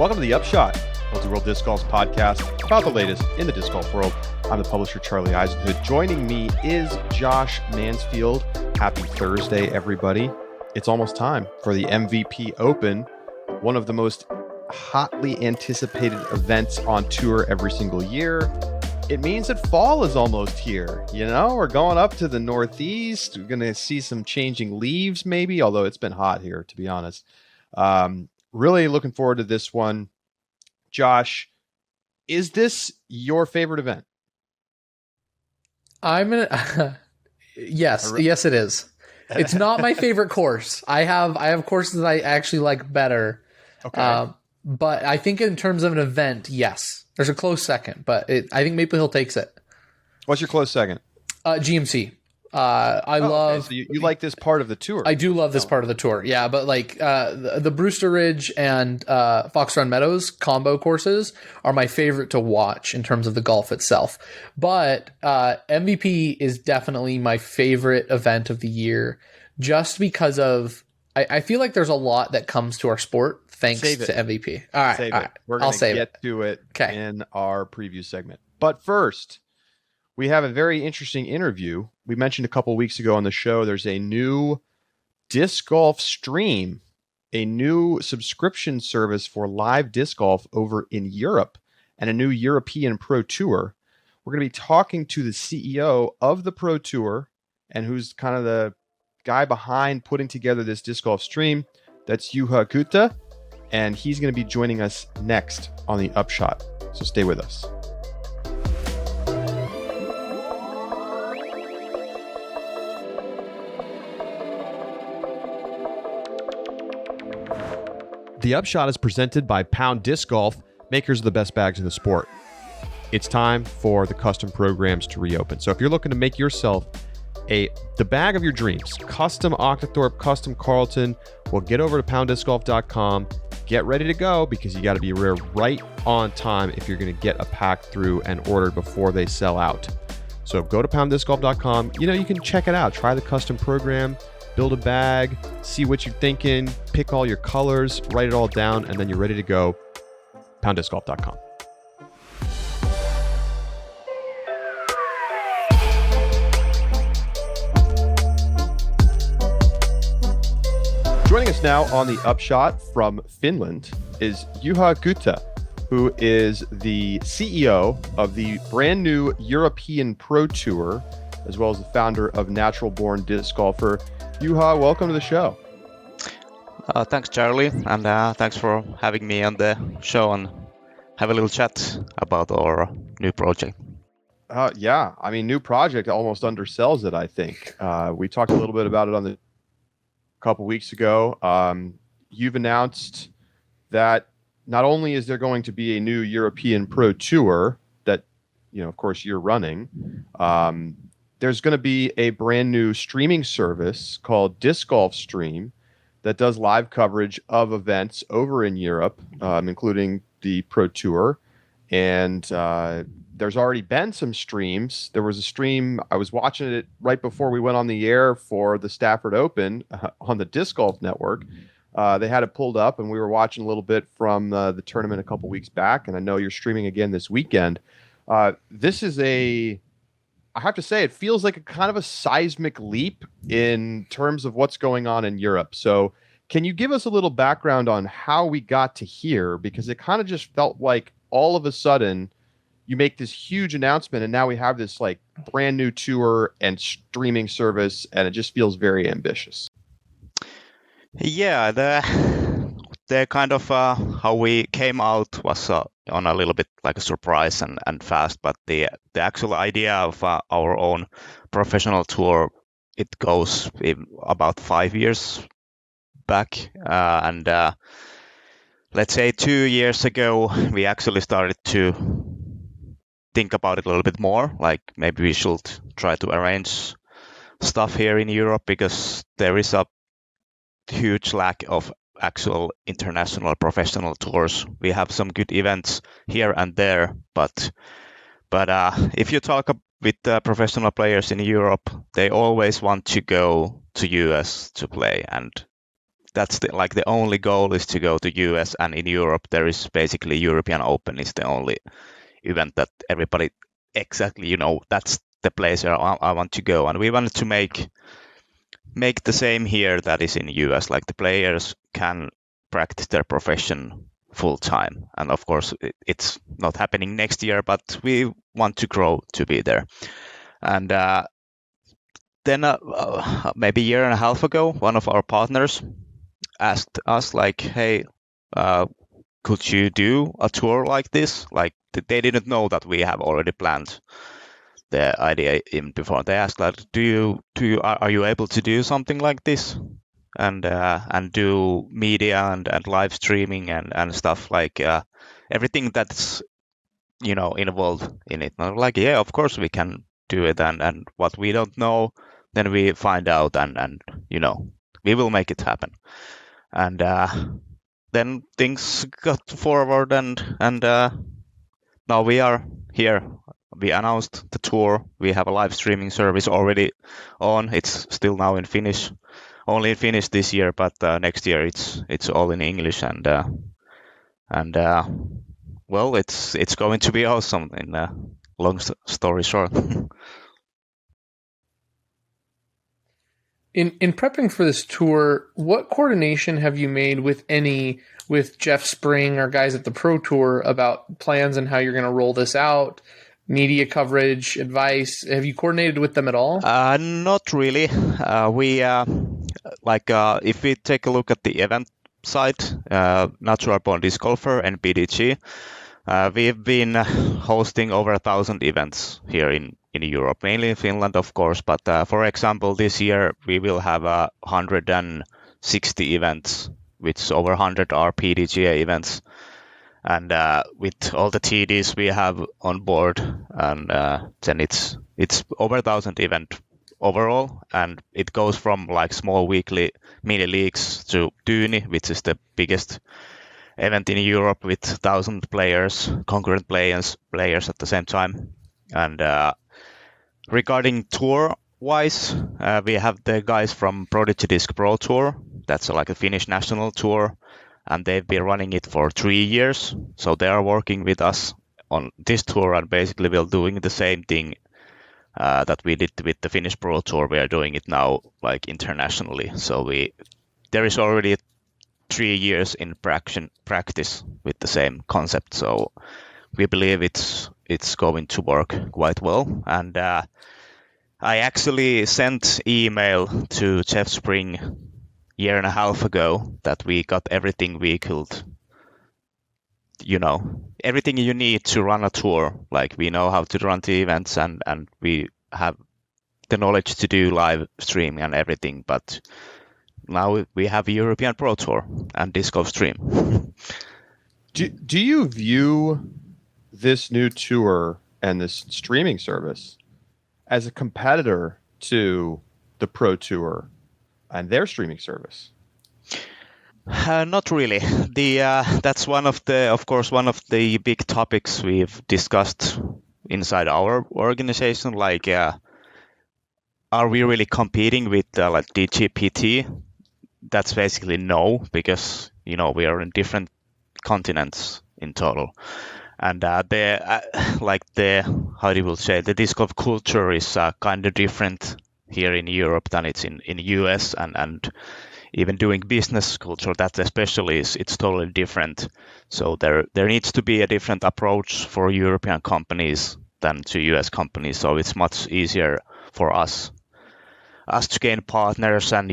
Welcome to the Upshot, Multi-World Disc Golf's podcast about the latest in the disc golf world. I'm the publisher, Charlie Eisenhood. Joining me is Josh Mansfield. Happy Thursday, everybody. It's almost time for the MVP Open, one of the most hotly anticipated events on tour every single year. It means that fall is almost here. You know, we're going up to the Northeast. We're going to see some changing leaves maybe, although it's been hot here, to be honest. Really looking forward to this one. Josh, is this your favorite event? Yes, it is. It's not my favorite course. I have courses that I actually like better. Okay. But I think in terms of an event, yes. There's a close second, but I think Maple Hill takes it. What's your close second? GMC. I love. Okay. So you like this part of the tour? I do love this part of the tour. Yeah, but like the Brewster Ridge and Fox Run Meadows combo courses are my favorite to watch in terms of the golf itself. But MVP is definitely my favorite event of the year, just because of I feel like there's a lot that comes to our sport thanks to MVP. All right. We're going to get to it in our preview segment. But first, we have a very interesting interview. We mentioned a couple weeks ago on the show, there's a new DiscGolfStream, a new subscription service for live disc golf over in Europe, and a new European Pro Tour. We're going to be talking to the CEO of the Pro Tour and who's kind of the guy behind putting together this DiscGolfStream. That's Juha Kytö, and he's going to be joining us next on the Upshot. So stay with us. The Upshot is presented by Pound Disc Golf, makers of the best bags in the sport. It's time for the custom programs to reopen. So if you're looking to make yourself the bag of your dreams, custom Octothorpe, custom Carlton, well, get over to PoundDiscGolf.com. Get ready to go because you got to be right on time if you're going to get a pack through and ordered before they sell out. So go to PoundDiscGolf.com. You know, you can check it out. Try the custom program. Build a bag, see what you're thinking, pick all your colors, write it all down, and then you're ready to go. PoundDiscGolf.com. Joining us now on the Upshot from Finland is Juha Kytö, who is the CEO of the brand new European Pro Tour, as well as the founder of Natural Born Disc Golfer. Juha, welcome to the show. Thanks, Charlie, and thanks for having me on the show and have a little chat about our new project. Yeah, I mean, new project almost undersells it, I think. We talked a little bit about it on a couple weeks ago. You've announced that not only is there going to be a new European Pro Tour that, you know, of course, you're running, there's going to be a brand new streaming service called DiscGolfStream that does live coverage of events over in Europe, including the Pro Tour. And there's already been some streams. There was a stream, I was watching it right before we went on the air for the Stafford Open on the Disc Golf Network. They had it pulled up, and we were watching a little bit from the tournament a couple weeks back. And I know you're streaming again this weekend. This is I have to say, it feels like a kind of a seismic leap in terms of what's going on in Europe. So can you give us a little background on how we got to here? Because it kind of just felt like all of a sudden you make this huge announcement and now we have this like brand new tour and streaming service, and it just feels very ambitious. Yeah, the kind of how we came out was on a little bit like a surprise and fast, but the actual idea of our own professional tour, it goes about 5 years back, and let's say 2 years ago we actually started to think about it a little bit more, like maybe we should try to arrange stuff here in Europe because there is a huge lack of actual international professional tours. We have some good events here and there, but if you talk with professional players in Europe, they always want to go to US to play, and that's the only goal is to go to US, and in Europe there is basically European Open is the only event that everybody exactly, that's the place where I want to go. And we wanted to make the same here that is in US, like the players can practice their profession full time. And of course it's not happening next year, but we want to grow to be there. And then maybe a year and a half ago, one of our partners asked us like, hey, could you do a tour like this? Like they didn't know that we have already planned the idea even before. They asked like, are you able to do something like this? And do media and live streaming and stuff like everything that's involved in it. Not like, yeah, of course we can do it, and what we don't know, then we find out, and we will make it happen. And then things got forward, and now we are here. We announced the tour. We have a live streaming service already on. It's still now in Finnish, only in Finnish this year, but next year it's all in English, and well, it's going to be awesome. In long story short. In prepping for this tour, what coordination have you made with Jeff Spring or guys at the Pro Tour about plans and how you're going to roll this out, media coverage, advice? Have you coordinated with them at all? Not really. We if we take a look at the event site, Natural Born Disc Golfer and BDG, we've been hosting over 1,000 events here in Europe, mainly in Finland, of course. But for example, this year we will have 160 events, which over 100 are PDGA events. And with all the TDs we have on board, and then it's over 1,000 event overall, and it goes from like small weekly mini leagues to Dyni, which is the biggest event in Europe with 1,000 players, concurrent players at the same time. And regarding tour-wise, we have the guys from Prodigy Disc Pro Tour. That's like a Finnish national tour, and they've been running it for 3 years. So they are working with us on this tour, and basically we're doing the same thing that we did with the Finnish Pro Tour. We are doing it now like internationally. So there is already 3 years in practice with the same concept. So we believe it's going to work quite well. And I actually sent email to Jeff Spring year and a half ago that we got everything we could, everything you need to run a tour. Like we know how to run the events, and we have the knowledge to do live streaming and everything. But now we have a European Pro Tour and DiscGolfStream. Do you view this new tour and this streaming service as a competitor to the Pro Tour and their streaming service? Not really. That's one of the big topics we've discussed inside our organization. Like, are we really competing with like DGPT? That's basically no, because we are in different continents in total, and how do you say, the disc golf culture is kind of different here in Europe than it's in US, and even doing business culture, that especially it's totally different. So there needs to be a different approach for European companies than to US companies. So it's much easier for us to gain partners and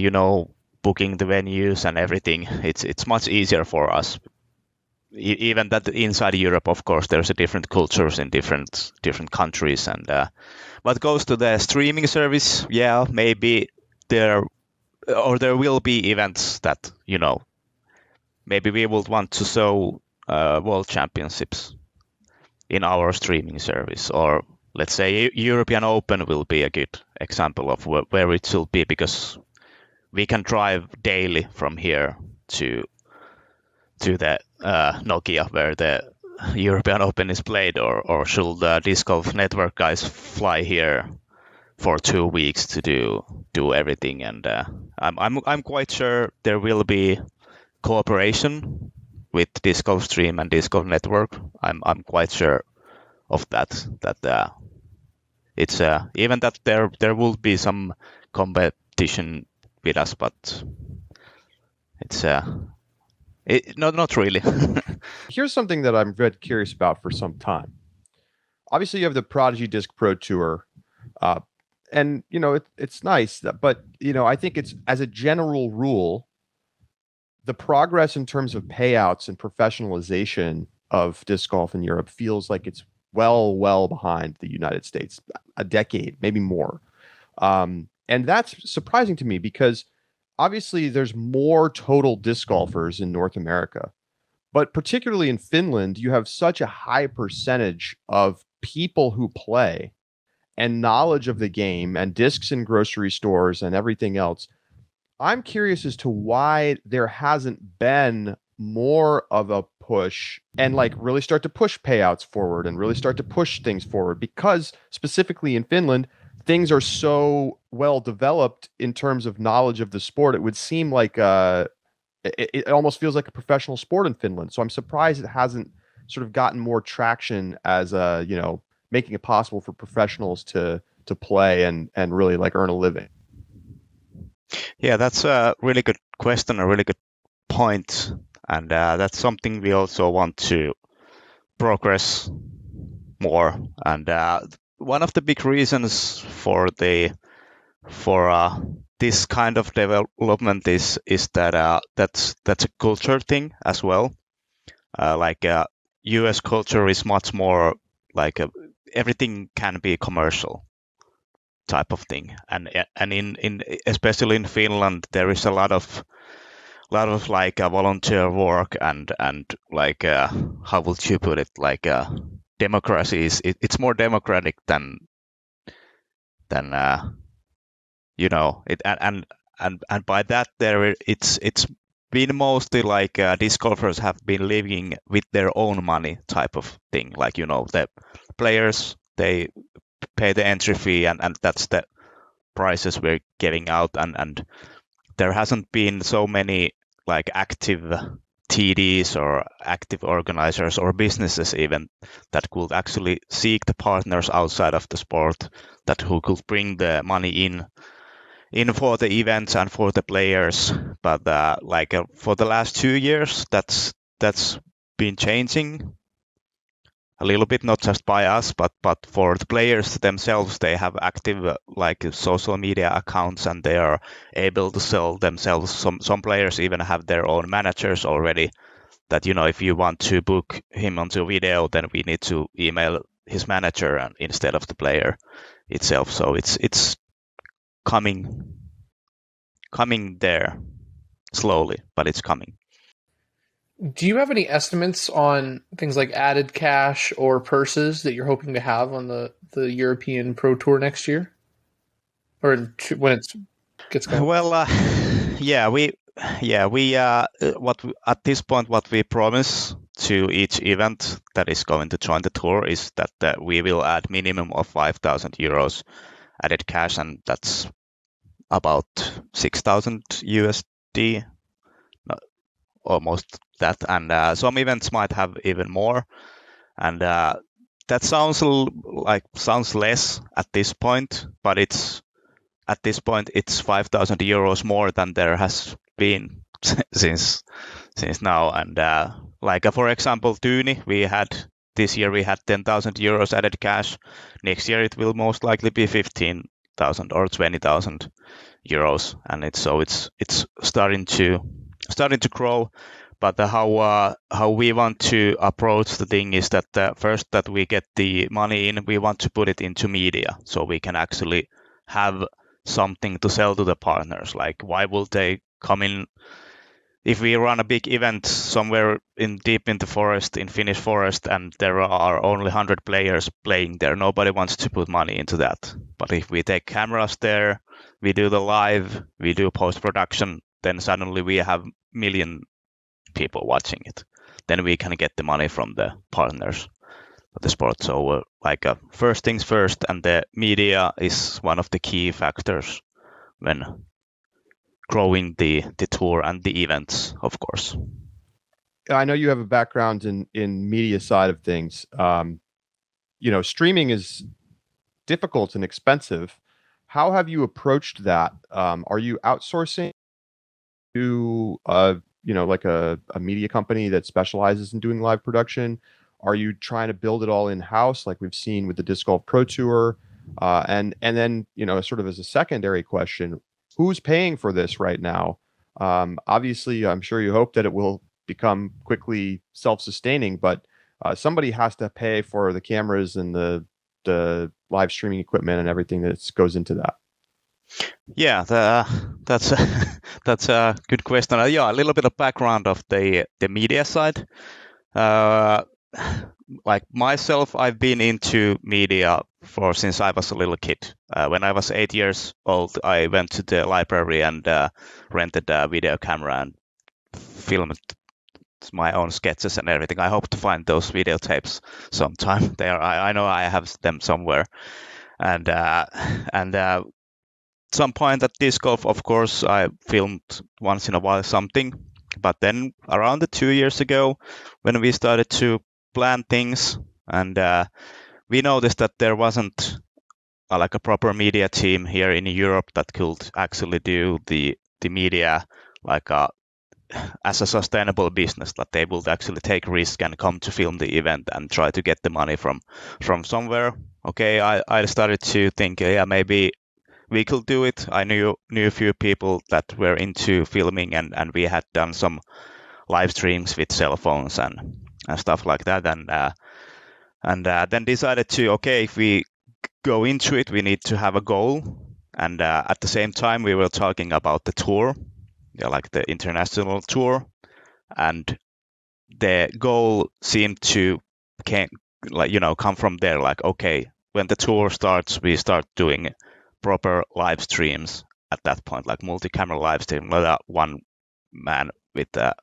booking the venues and everything. It's much easier for us. Even that inside Europe, of course, there's a different cultures in different countries. And what goes to the streaming service, yeah, maybe there will be events that maybe we will want to show world championships in our streaming service, or let's say European Open will be a good example of where it will be, because we can drive daily from here to the Nokia where the European Open is played, or should the Disc Golf Network guys fly here for 2 weeks to do everything, and I'm quite sure there will be cooperation with DiscGolfStream and Disc Golf Network. I'm quite sure of that it's even that there will be some competition with us, but it's not really. Here's something that I'm very curious about for some time. Obviously, you have the Prodigy Disc Pro Tour, and it's nice, but I think it's, as a general rule, the progress in terms of payouts and professionalization of disc golf in Europe feels like it's well behind the United States, a decade, maybe more. And that's surprising to me because obviously there's more total disc golfers in North America, but particularly in Finland, you have such a high percentage of people who play and knowledge of the game and discs in grocery stores and everything else. I'm curious as to why there hasn't been more of a push and like really start to push payouts forward and really start to push things forward, because specifically in Finland, things are so well developed in terms of knowledge of the sport. It would seem like it almost feels like a professional sport in Finland. So I'm surprised it hasn't sort of gotten more traction as making it possible for professionals to play and really like earn a living. Yeah, that's a really good question, a really good point. And that's something we also want to progress more. And one of the big reasons for this kind of development is that that's a culture thing as well. U.S. culture is much more like everything can be commercial type of thing, and in especially in Finland there is a lot of like volunteer work and like how would you put it, like democracy is it's more democratic than it, and by that there it's been mostly like disc golfers have been living with their own money type of thing, like the players, they pay the entry fee and that's the prices we're giving out, and there hasn't been so many like active TDs or active organizers or businesses even that could actually seek the partners outside of the sport, that who could bring the money in for the events and for the players. But for the last 2 years, that's been changing a little bit, not just by us, but for the players themselves. They have active like social media accounts and they are able to sell themselves. Some players even have their own managers already, that if you want to book him onto video, then we need to email his manager and instead of the player itself. So it's coming there slowly, but it's coming. Do you have any estimates on things like added cash or purses that you're hoping to have on the European Pro Tour next year, or when it gets going? Well, at this point, what we promise to each event that is going to join the tour is that we will add minimum of 5,000 euros added cash, and that's about 6,000 USD, almost that. And some events might have even more, and that sounds less at this point, but it's 5,000 euros more than there has been since now. And for example, Tyyni, this year we had 10,000 euros added cash. Next year it will most likely be 15,000 or 20,000 euros, and it's starting to grow. But how we want to approach the thing is that first that we get the money in, we want to put it into media, so we can actually have something to sell to the partners. Like, why will they come in if we run a big event somewhere deep in the forest, in Finnish forest, and there are only 100 players playing there? Nobody wants to put money into that. But if we take cameras there, we do the live, we do post-production, then suddenly we have million people watching it. Then we can get the money from the partners. the sport. So first things first, and the media is one of the key factors when growing the tour and the events, of course. I know you have a background in media side of things. Streaming is difficult and expensive. How have you approached that? Are you outsourcing to like a media company that specializes in doing live production? Are you trying to build it all in-house like we've seen with the Disc Golf Pro Tour? And then, sort of as a secondary question, who's paying for this right now? Obviously, I'm sure you hope that it will become quickly self-sustaining, but somebody has to pay for the cameras and the live streaming equipment and everything that goes into that. Yeah, that's a good question. Yeah, a little bit of background of the media side. Like myself, I've been into media since I was a little kid. When I was 8 years old, I went to the library and rented a video camera and filmed my own sketches and everything. I hope to find those videotapes sometime. I know I have them somewhere. And some point at disc golf, of course, I filmed once in a while something. But then around 2 years ago, when we started to plan things, and we noticed that there wasn't like a proper media team here in Europe that could actually do the media like as a sustainable business, that they would actually take risk and come to film the event and try to get the money from somewhere. Okay, I started to think, yeah, maybe we could do it. I knew a few people that were into filming, and we had done some live streams with cell phones and stuff like that. And then decided to, okay, if we go into it, we need to have a goal. And at the same time, we were talking about the tour, like the international tour, and the goal seemed to come from there. Like, okay, when the tour starts, we start doing proper live streams at that point, like multi-camera live stream, not one man with the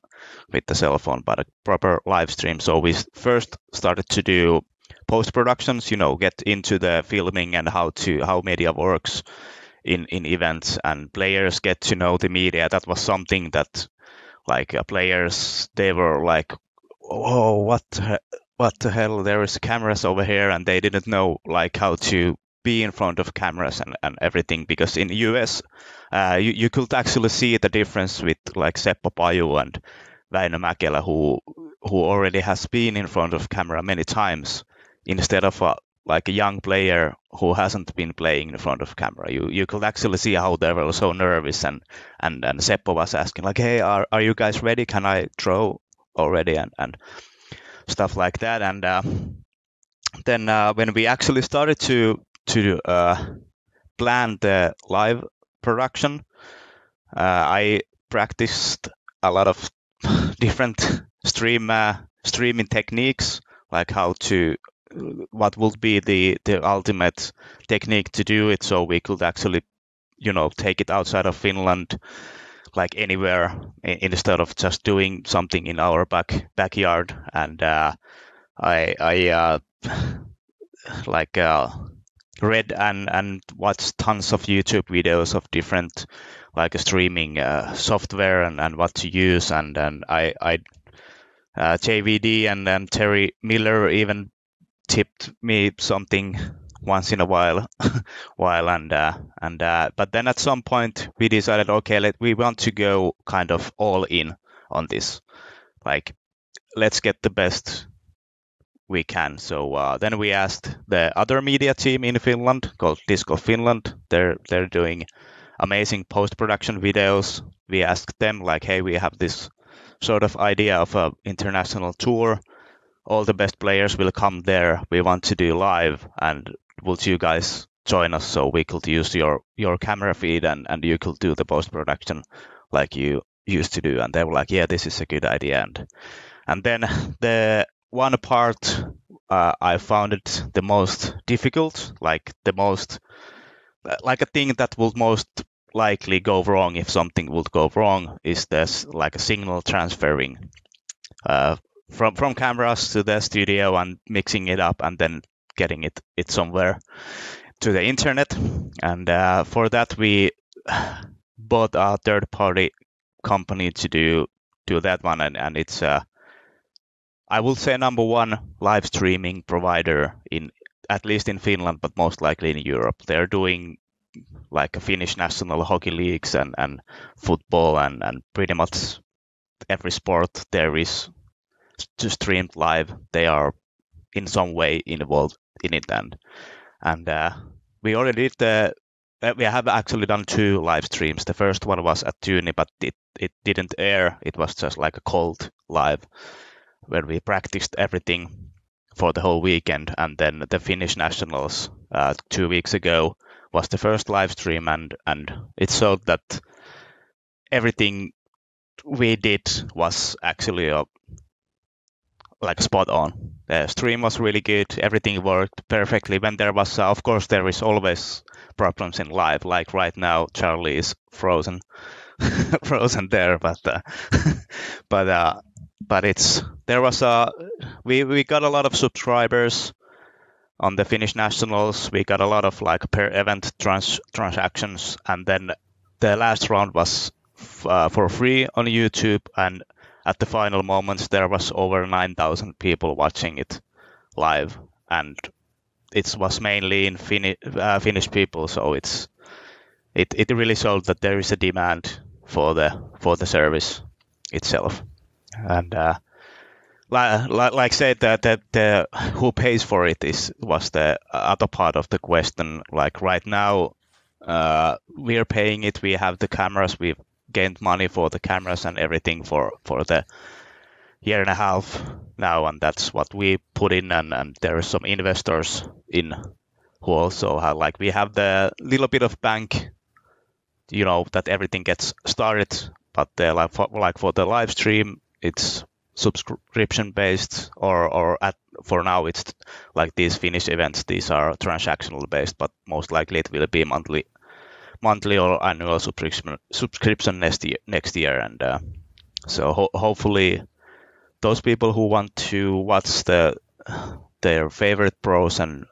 cell phone, but a proper live stream. So we first started to do post-productions, get into the filming and how media works in events, and players get to know the media. That was something that players, they were like, oh, what the hell, there is cameras over here, and they didn't know like how to be in front of cameras and everything, because in the US you could actually see the difference with like Seppo Paju and Väinö Mäkelä, who already has been in front of camera many times, instead of a young player who hasn't been playing in front of camera. You could actually see how they were so nervous, and Seppo was asking like, hey, are you guys ready? Can I throw already? And stuff like that. And then when we actually started to plan the live production, I practiced a lot of different streaming techniques, like what would be the ultimate technique to do it, so we could actually take it outside of Finland, like anywhere, instead of just doing something in our backyard. And I read and watched tons of YouTube videos of different streaming software and what to use, and then I JVD and then Terry Miller even tipped me something once in a while but then at some point we decided, okay, we want to go kind of all in on this, like let's get the best we can. So then we asked the other media team in Finland called Disc Golf Finland. They're doing amazing post-production videos. We asked them like, hey, we have this sort of idea of an international tour. All the best players will come there. We want to do live, and would you guys join us so we could use your camera feed and you could do the post-production like you used to do? And they were like, yeah, this is a good idea. And then the one part I found it the most difficult, like a thing that will most likely go wrong if something would go wrong, is this like a signal transferring from cameras to the studio and mixing it up and then getting it somewhere to the internet. And for that we bought a third party company to do that one, and it's I will say number one live streaming provider in at least in Finland, but most likely in Europe. They're doing like a Finnish national hockey leagues and football and pretty much every sport there is to stream live. They are in some way involved in it, and we already did we have actually done 2 live streams. The first one was at Tuni, but it didn't air. It was just like a cold live where we practiced everything for the whole weekend. And then the Finnish Nationals 2 weeks ago was the first live stream, and it showed that everything we did was actually like spot on. The stream was really good. Everything worked perfectly. When there was, of course, there is always problems in live. Like right now, Charlie is frozen, frozen there. But it's there was we got a lot of subscribers on the Finnish Nationals. We got a lot of like per event transactions, and then the last round was for free on YouTube, and at the final moments there was over 9,000 people watching it live, and it was mainly in Finnish people, so it really showed that there is a demand for the service itself. And like said, that the who pays for it was the other part of the question. Like right now, we are paying it. We have the cameras. We've gained money for the cameras and everything for the year and a half now, and that's what we put in. And there are some investors in who also have, like, we have the little bit of bank, that everything gets started. But like for the live stream, it's subscription based, or for now it's like these Finnish events. These are transactional based, but most likely it will be monthly or annual subscription next year. And so hopefully those people who want to watch their favorite pros and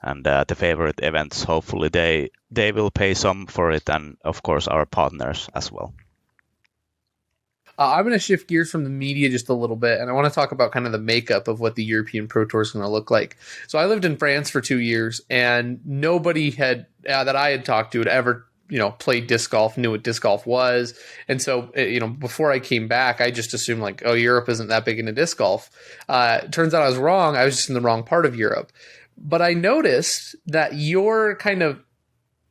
the favorite events, hopefully they will pay some for it, and of course our partners as well. I'm going to shift gears from the media just a little bit, and I want to talk about kind of the makeup of what the European Pro Tour is going to look like. So I lived in France for 2 years, and nobody had that I had talked to had ever played disc golf, knew what disc golf was. And so before I came back, I just assumed like, oh, Europe isn't that big into disc golf. Turns out I was wrong. I was just in the wrong part of Europe. But I noticed that your kind of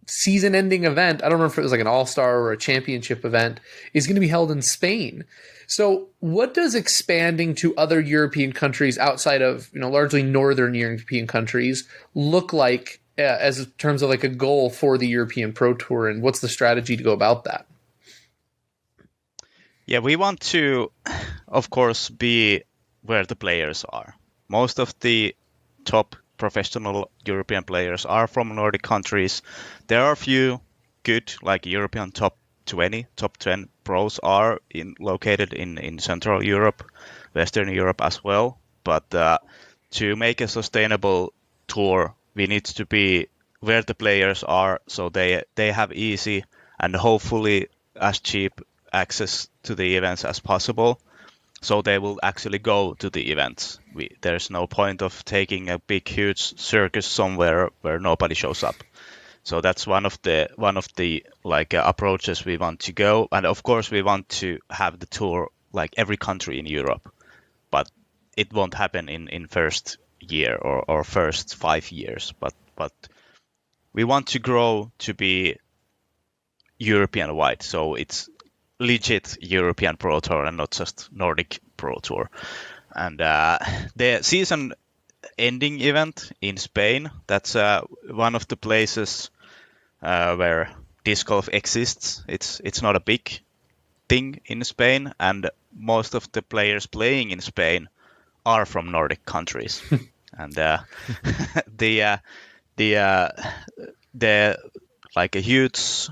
season-ending event, I don't remember if it was like an all-star or a championship event, is going to be held in Spain. So what does expanding to other European countries outside of largely northern European countries look like as in terms of like a goal for the European Pro Tour, and what's the strategy to go about that? Yeah, we want to, of course, be where the players are. Most of the top professional European players are from Nordic countries. There are a few good, like European top 20, top 10 pros are located in Central Europe, Western Europe as well. But to make a sustainable tour, we need to be where the players are, so they have easy and hopefully as cheap access to the events as possible. So they will actually go to the events. There's no point of taking a big, huge circus somewhere where nobody shows up. So that's one of the like approaches we want to go. And of course, we want to have the tour like every country in Europe, but it won't happen in first year or first 5 years. But we want to grow to be European wide. So it's legit European Pro Tour and not just Nordic Pro Tour. And the season ending event in Spain, that's one of the places where disc golf exists. It's not a big thing in Spain, and most of the players playing in Spain are from Nordic countries. And the like a huge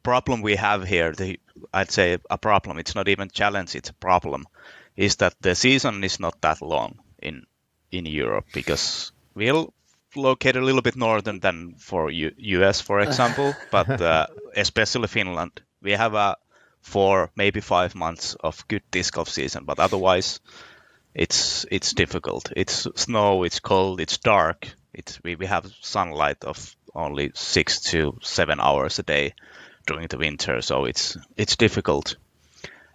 problem we have here, I'd say a problem, it's not even challenge, it's a problem, is that the season is not that long in Europe, because we're located a little bit northern than for US, for example, but especially Finland. We have 4, maybe 5 months of good disc golf season, but otherwise it's difficult. It's snow, it's cold, it's dark. We have sunlight of only 6 to 7 hours a day during the winter, so it's difficult.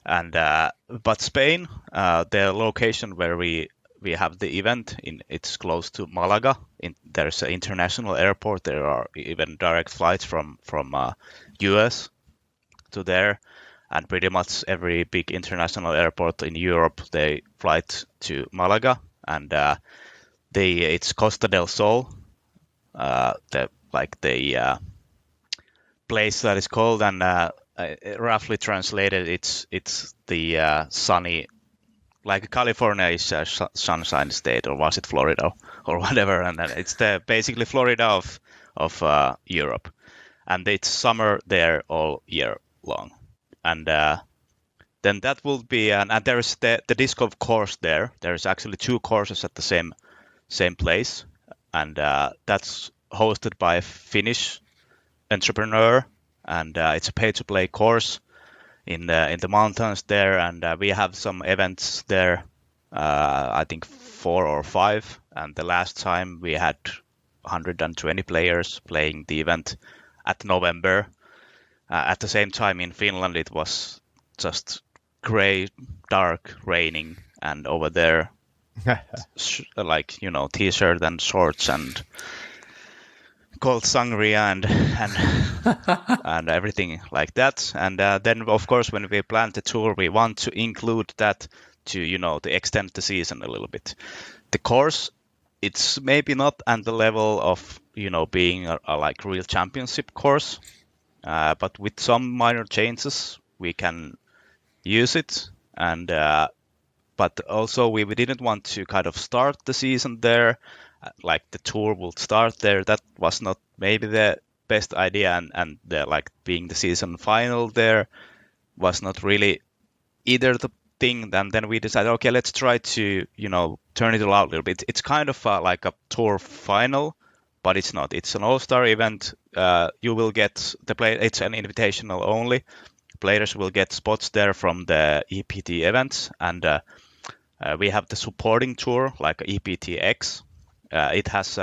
And but Spain, the location where we have the event it's close to Malaga. There's an international airport. There are even direct flights from US to there, and pretty much every big international airport in Europe they flight to Malaga, and it's Costa del Sol, the place that is called, and roughly translated, it's the sunny, like California is a sunshine state, or was it Florida or whatever, and then it's basically Florida of Europe, and it's summer there all year long, and then that will be, and there's the disc golf course there. There's actually 2 courses at the same place, and that's hosted by a Finnish entrepreneur, and it's a pay-to-play course in the mountains there, and we have some events there, I think 4 or 5, and the last time we had 120 players playing the event at November. At the same time in Finland it was just gray, dark, raining, and over there like, t-shirt and shorts and cold sangria and everything like that. And then of course when we plan the tour, we want to include that to extend the season a little bit. The course, it's maybe not at the level of being a like real championship course, but with some minor changes we can use it. And but also we didn't want to kind of start the season there, like the tour will start there. That was not maybe the best idea, and the like being the season final there was not really either the thing. And then we decided, okay, let's try to turn it out a little bit. It's kind of like a tour final, but it's not. It's an all-star event. You will get it's an invitational only. Players will get spots there from the EPT events, and we have the supporting tour like EPTX. It has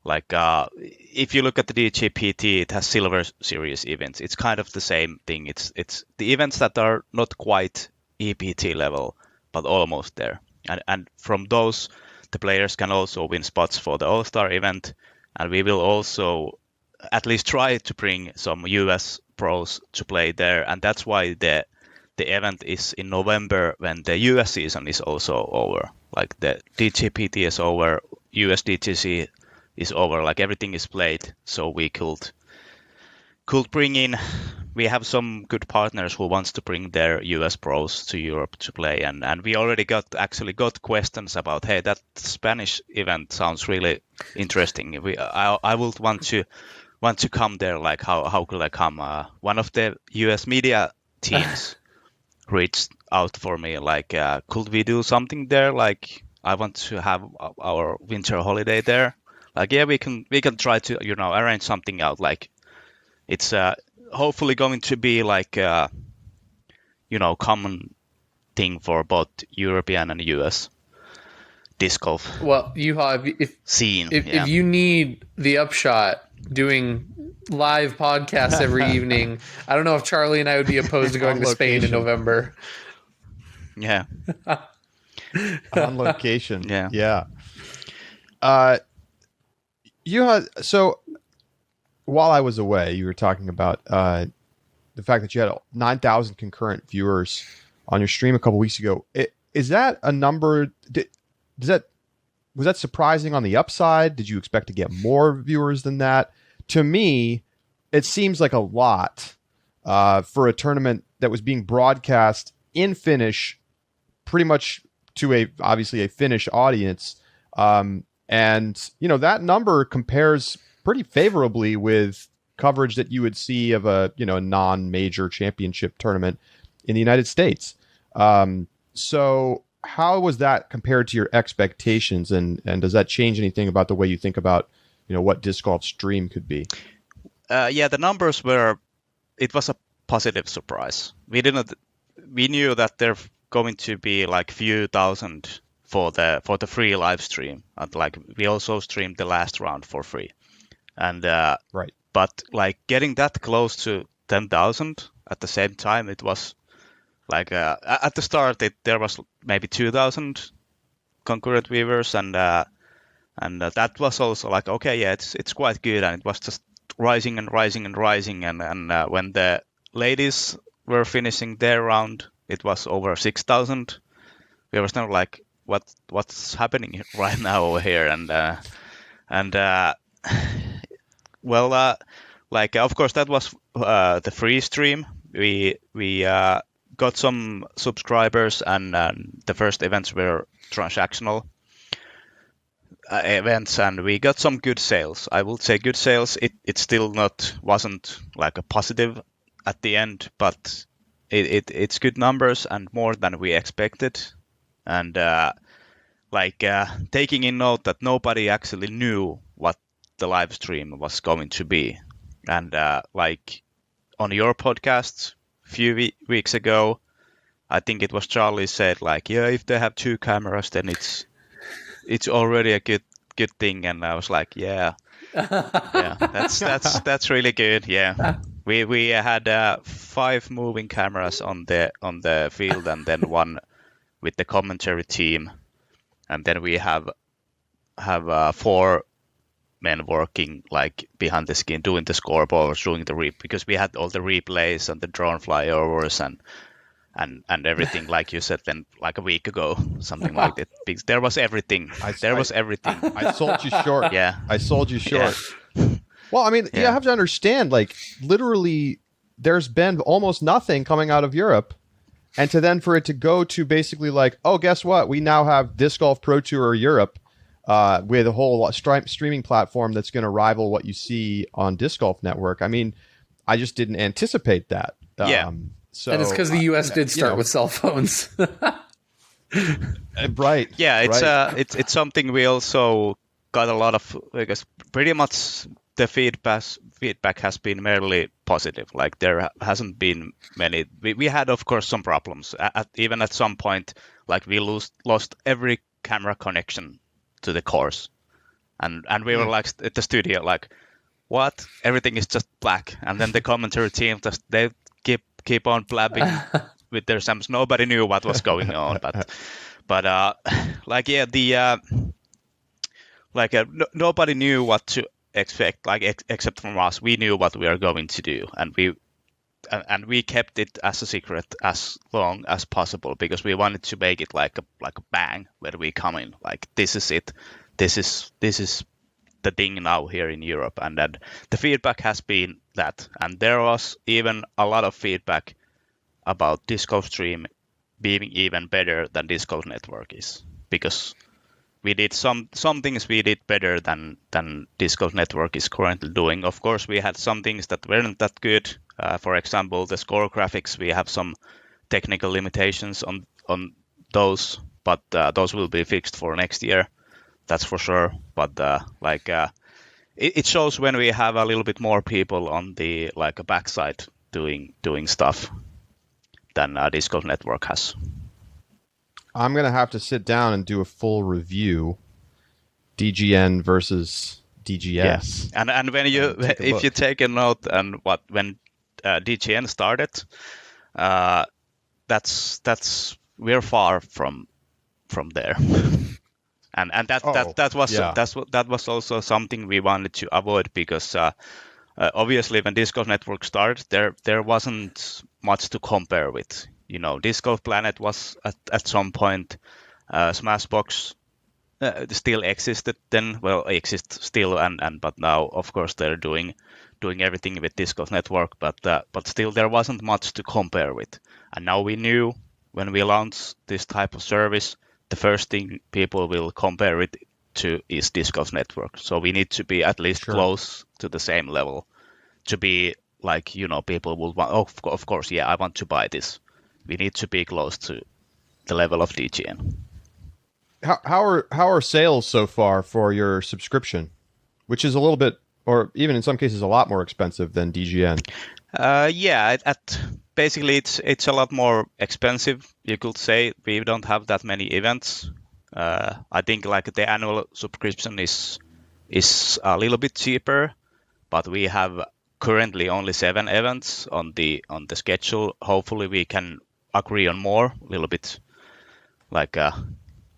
if you look at the DGPT, it has Silver Series events. It's kind of the same thing. It's the events that are not quite EPT level, but almost there. And from those, the players can also win spots for the All-Star event. And we will also at least try to bring some US pros to play there. And that's why the event is in November, when the US season is also over. Like the DGPT is over, US DGC is over, like everything is played. So we could bring in, we have some good partners who wants to bring their US pros to Europe to play. And we already got questions about, hey, that Spanish event sounds really interesting. I would want to come there. Like how could I come? One of the US media teams reached out for me, like, could we do something there? Like, I want to have our winter holiday there. Like, yeah, we can try to arrange something out. Like, it's hopefully going to be like common thing for both European and US disc golf. Well, Juha, if you need the Upshot doing live podcasts every evening, I don't know if Charlie and I would be opposed to going to Spain in November. Yeah. On location. Yeah. So while I was away, you were talking about the fact that you had 9,000 concurrent viewers on your stream a couple weeks ago. Is that a number? Was that surprising on the upside? Did you expect to get more viewers than that? To me, it seems like a lot for a tournament that was being broadcast in Finnish, pretty much to obviously a Finnish audience. And that number compares pretty favorably with coverage that you would see of a non-major championship tournament in the United States. So how was that compared to your expectations, and does that change anything about the way you think about, what DiscGolfStream could be? Yeah, the numbers it was a positive surprise. We knew that there going to be like few thousand for the free live stream, and like we also streamed the last round for free, and Right. but like getting that close to 10,000 at the same time, it was like at the start there was maybe 2,000 concurrent viewers, and that was also like, okay, yeah, it's quite good, and it was just rising and rising and rising, and when the ladies were finishing their round, it was over 6,000. We were still like, what's happening right now over here, and well, like of course that was the free stream. We got some subscribers, and the first events were transactional events, and we got some good sales. I would say good sales. It still wasn't like a positive at the end, but it's good numbers and more than we expected. And taking in note that nobody actually knew what the live stream was going to be, and like on your podcast a few weeks ago, I think it was Charlie said like, yeah, if they have 2 cameras, then it's already a good thing, and I was like, yeah, that's really good. Yeah, we had 5 moving cameras on the field, and then 1 with the commentary team, and then we have 4 men working like behind the screen doing the scoreboards, doing because we had all the replays and the drone flyovers and everything, like you said, then like a week ago, something like that. Because there was everything. There was everything. I sold you short. Yeah. I sold you short. Yeah. Well, I mean, you have to understand, like, literally, there's been almost nothing coming out of Europe. And for it to go to basically like, oh, guess what? We now have Disc Golf Pro Tour Europe with a whole streaming platform that's going to rival what you see on Disc Golf Network. I mean, I just didn't anticipate that. Yeah. So, and it's because the U.S. did start with cell phones. Right. Yeah, it's something we also got a lot of, because pretty much the feedback has been merely positive. Like there hasn't been many. We had, of course, some problems. Even at some point, like we lost every camera connection to the course, and we were like at the studio, like, what? Everything is just black. And then the commentary team they keep on blabbing with their Sams. Nobody knew what was going on, but nobody knew what to expect, like except from us. We knew what we are going to do, and we kept it as a secret as long as possible, because we wanted to make it like a bang when we come in. Like, this is it. This is the thing now here in Europe, and then the feedback has been that. And there was even a lot of feedback about DiscGolfStream being even better than DiscGolf Network is, because we did some things we did better than DiscGolf Network is currently doing. Of course, we had some things that weren't that good. For example, the score graphics, we have some technical limitations on those, but those will be fixed for next year. That's for sure. But it shows when we have a little bit more people on the a backside doing stuff than Disc Golf Network has. I'm going to have to sit down and do a full review, DGN versus DGS. Yeah. And when if you take a note and when DGN started, we're far from there. And that was also something we wanted to avoid, because obviously when Disc Golf Network started, there wasn't much to compare with. Disc Golf Planet was at some point. Smashbox still existed then. Well, exists still, but now of course they're doing everything with Disc Golf Network. But still there wasn't much to compare with. And now we knew when we launched this type of service, the first thing people will compare it to is Disc Golf Network. So we need to be at least close to the same level to be like, people will want, of course, yeah, I want to buy this. We need to be close to the level of DGN. How are sales so far for your subscription, which is a little bit, or even in some cases, a lot more expensive than DGN? Basically it's a lot more expensive. You could say we don't have that many events. I think like the annual subscription is a little bit cheaper, but we have currently only 7 events on the schedule. Hopefully we can agree on more, a little bit. Like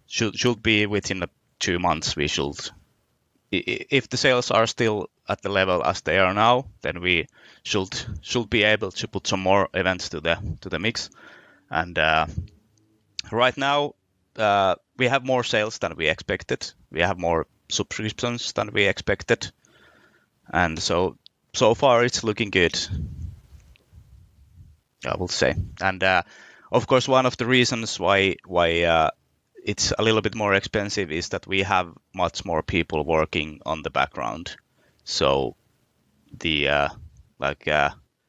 should be within 2 months. We should, if the sales are still at the level as they are now, then we should be able to put some more events to the mix. And right now we have more sales than we expected. We have more subscriptions than we expected, and so far it's looking good, I will say. And of course, one of the reasons why it's a little bit more expensive is that we have much more people working on the background. So the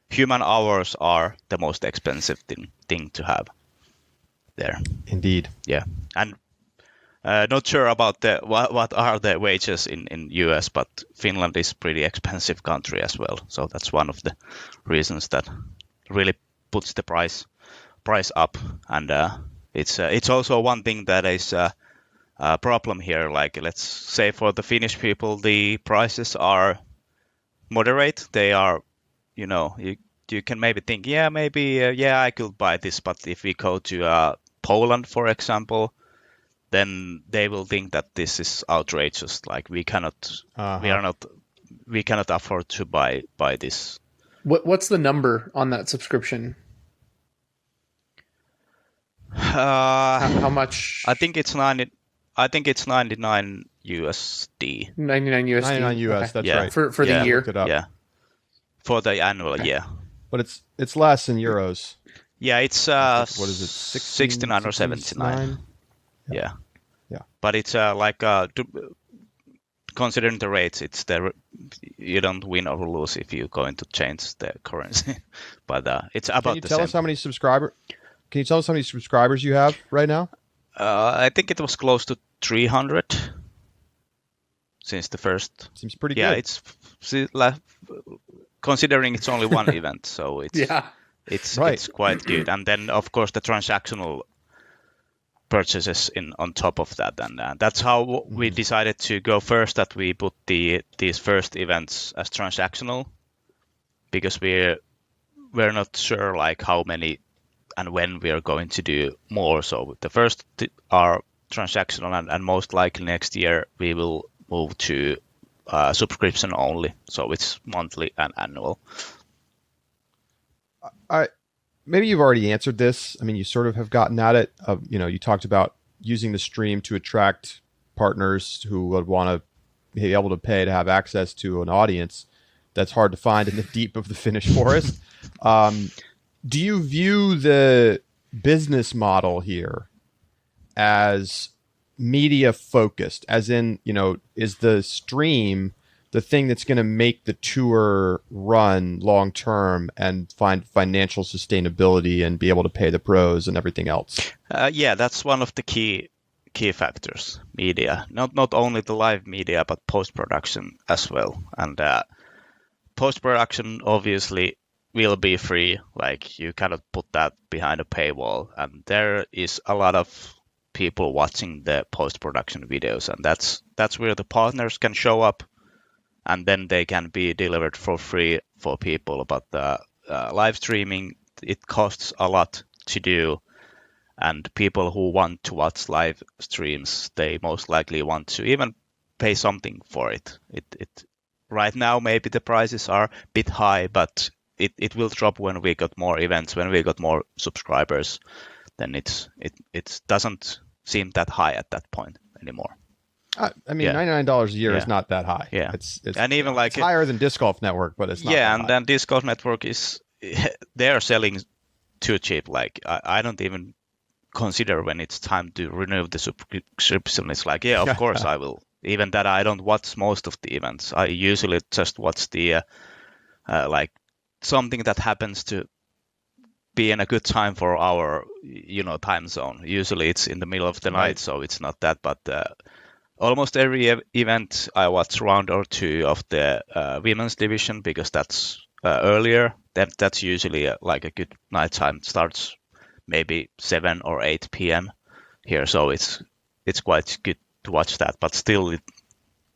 human hours are the most expensive thing to have there. Indeed. Yeah, and not sure about what are the wages in US, but Finland is pretty expensive country as well. So that's one of the reasons that really puts the price up. And it's also one thing that is a problem here. Like, let's say for the Finnish people, the prices are moderate. They are, you can maybe think, I could buy this. But if we go to Poland, for example, then they will think that this is outrageous. Like we cannot afford to buy this. What's the number on that subscription? How much? I think it's 99 USD. 99 USD. 99 US. Okay. That's right. For the year. Looked it up. Yeah. For the annual, Okay. yeah. But it's less in euros. Yeah, it's What is it? 69 or 79. Yeah. But it's considering the rates, you don't win or lose if you're going to change the currency. But it's about the same. Can you tell us how many subscribers you have right now? I think it was close to 300 since the first. Seems pretty good. Yeah, it's considering it's only one event, so it's quite good. And then of course the transactional purchases on top of that, and that's how we decided to go first, that we put these first events as transactional, because we're not sure like how many and when we are going to do more. So the first are transactional, and most likely next year we will move to subscription only, so it's monthly and annual. Maybe you've already answered this. I mean, you sort of have gotten at it. You talked about using the stream to attract partners who would want to be able to pay to have access to an audience that's hard to find in the deep of the Finnish forest. Do you view the business model here as media focused? As in, is the stream the thing that's going to make the tour run long term and find financial sustainability and be able to pay the pros and everything else? That's one of the key factors. Media, not only the live media, but post production as well. And post production obviously will be free. Like, you cannot put that behind a paywall. And there is a lot of people watching the post production videos, and that's where the partners can show up. And then they can be delivered for free for people. But the live streaming, it costs a lot to do. And people who want to watch live streams, they most likely want to even pay something for it. Right now, maybe the prices are a bit high, but it will drop when we got more events, when we got more subscribers. Then it doesn't seem that high at that point anymore. I mean, $99 a year is not that high. Yeah, it's and even it's higher than Disc Golf Network, but it's not. Yeah, that and high. then Disc Golf Network they are selling too cheap. Like I don't even consider when it's time to renew the subscription. It's like, of course I will. Even that I don't watch most of the events. I usually just watch the like something that happens to be in a good time for our time zone. Usually it's in the middle of the night, so it's not that. But almost every event I watch round or two of the women's division because that's earlier. That's usually like a good night time. Starts maybe 7 or 8 p.m. here, so it's quite good to watch that. But still,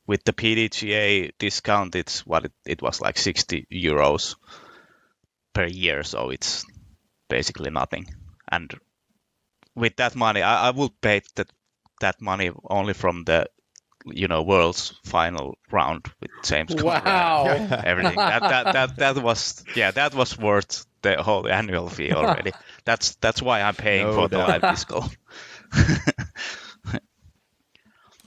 with the PDGA discount, it's what it was like 60 euros per year, so it's basically nothing. And with that money, I will pay that money only from the world's final round with same score. Wow. Everything that was worth the whole annual fee already. That's why I'm paying for the live disc golf.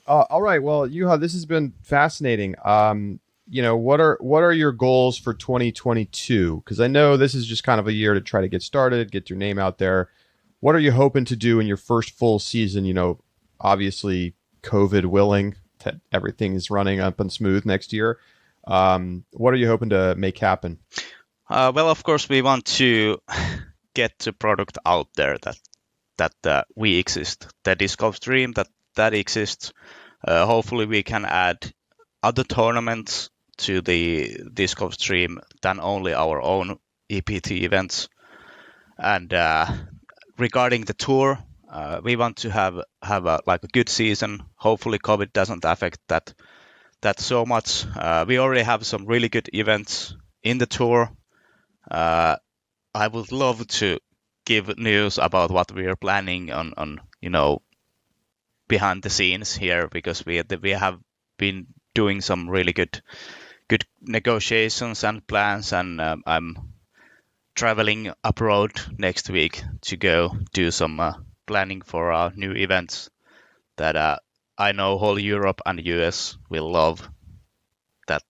All right. Well, Juha, this has been fascinating. What are your goals for 2022? Because I know this is just kind of a year to try to get started, get your name out there. What are you hoping to do in your first full season? Obviously, COVID willing, that everything is running up and smooth next year. What are you hoping to make happen? Well, of course, we want to get the product out there that we exist. The DiscGolfStream that exists. Hopefully, we can add other tournaments to the DiscGolfStream than only our own EPT events. And regarding the tour, we want to have a good season. Hopefully, COVID doesn't affect that so much. We already have some really good events in the tour. I would love to give news about what we are planning on behind the scenes here, because we have been doing some really good negotiations and plans, and I'm traveling abroad next week to go do some planning for our new events that I know whole Europe and US will love. That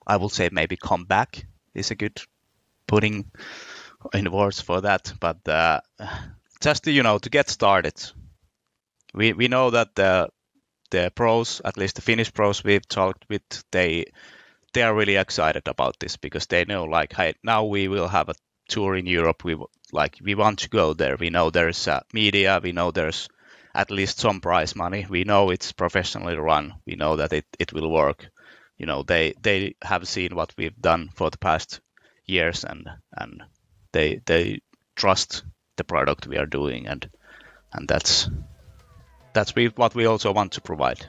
I will say maybe come back is a good putting in words for that, but just to get started. We know that the pros, at least the Finnish pros we've talked with, they are really excited about this because they know, like, hey, now we will have a tour in Europe. We want to go there. We know there's media. We know there's at least some prize money. We know it's professionally run. We know that it will work. They have seen what we've done for the past years, and they trust the product we are doing, and that's what we also want to provide.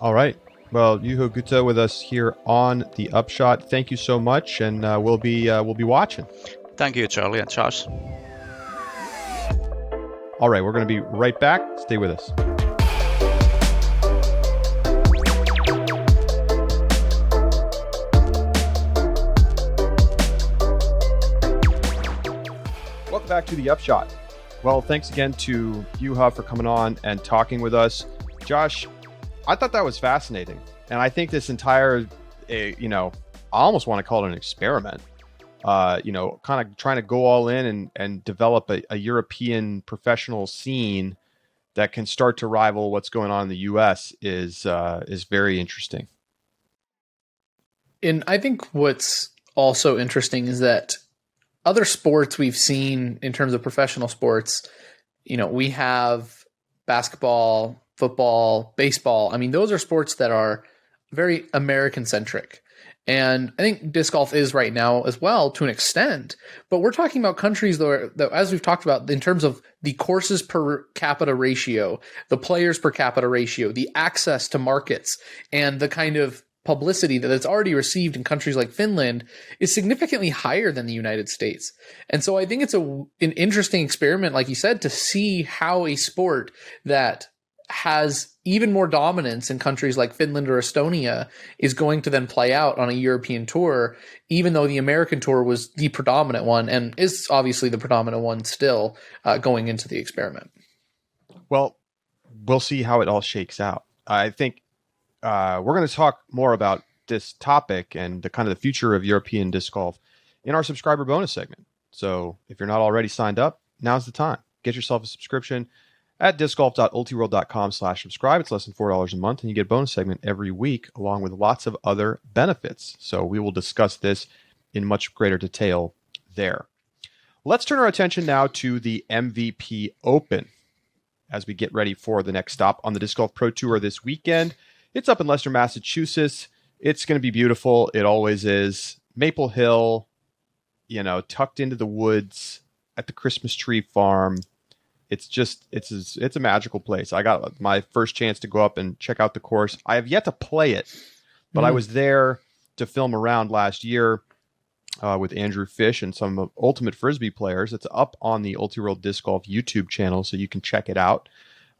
All right. Well, Juha Kytö with us here on the Upshot. Thank you so much, and we'll be watching. Thank you, Charlie and Josh. All right, we're going to be right back. Stay with us. Welcome back to the Upshot. Well, thanks again to Juha for coming on and talking with us. Josh, I thought that was fascinating. And I think this entire, I almost want to call it an experiment, kind of trying to go all in and develop a European professional scene that can start to rival what's going on in the US is very interesting. And I think what's also interesting is that other sports we've seen in terms of professional sports, we have basketball, football, baseball. I mean, those are sports that are very American centric. And I think disc golf is right now as well to an extent. But we're talking about countries that, as we've talked about, in terms of the courses per capita ratio, the players per capita ratio, the access to markets, and the kind of publicity that it's already received in countries like Finland is significantly higher than the United States. And so I think it's an interesting experiment, like you said, to see how a sport that has even more dominance in countries like Finland or Estonia is going to then play out on a European tour, even though the American tour was the predominant one and is obviously the predominant one still going into the experiment. Well, we'll see how it all shakes out. I think we're going to talk more about this topic and the kind of the future of European disc golf in our subscriber bonus segment. So if you're not already signed up, now's the time. Get yourself a subscription at discgolf.ultiworld.com/subscribe. It's less than $4 a month, and you get a bonus segment every week along with lots of other benefits. So we will discuss this in much greater detail there. Let's turn our attention now to the MVP Open as we get ready for the next stop on the Disc Golf Pro Tour this weekend. It's up in Leicester, Massachusetts. It's going to be beautiful. It always is. Maple Hill, tucked into the woods at the Christmas tree farm. It's a magical place. I got my first chance to go up and check out the course. I have yet to play it, but I was there to film around last year with Andrew Fish and some Ultimate Frisbee players. It's up on the Ultiworld Disc Golf YouTube channel, so you can check it out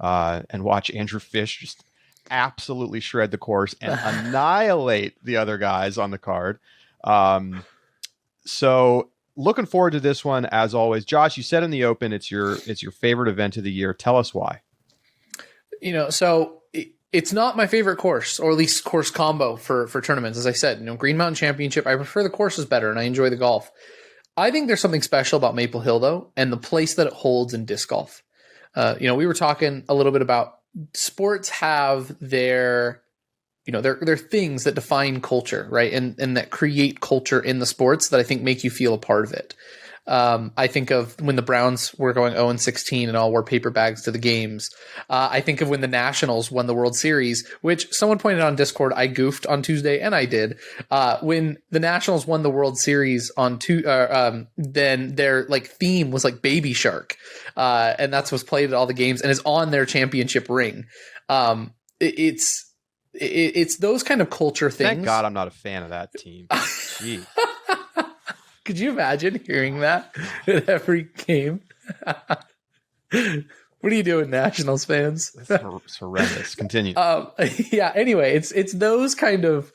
and watch Andrew Fish just absolutely shred the course and annihilate the other guys on the card. So looking forward to this one as always. Josh, you said in the Open it's your favorite event of the year. Tell us why. So it's not my favorite course, or at least course combo for tournaments. As I said, Green Mountain Championship, I prefer the courses better and I enjoy the golf. I think there's something special about Maple Hill though, and the place that it holds in disc golf. We were talking a little bit about sports have their things that define culture, right? And that create culture in the sports that I think make you feel a part of it. I think of when the Browns were going 0-16 and all wore paper bags to the games. I think of when the Nationals won the World Series, which someone pointed out on Discord. I goofed on Tuesday, and I did. When the Nationals won the World Series then their theme was Baby Shark, and that's what's played at all the games and is on their championship ring. It's those kind of culture things. Thank God I'm not a fan of that team. Gee. Could you imagine hearing that at every game? What are you doing, Nationals fans? It's horrendous. Continue. Anyway, it's those kind of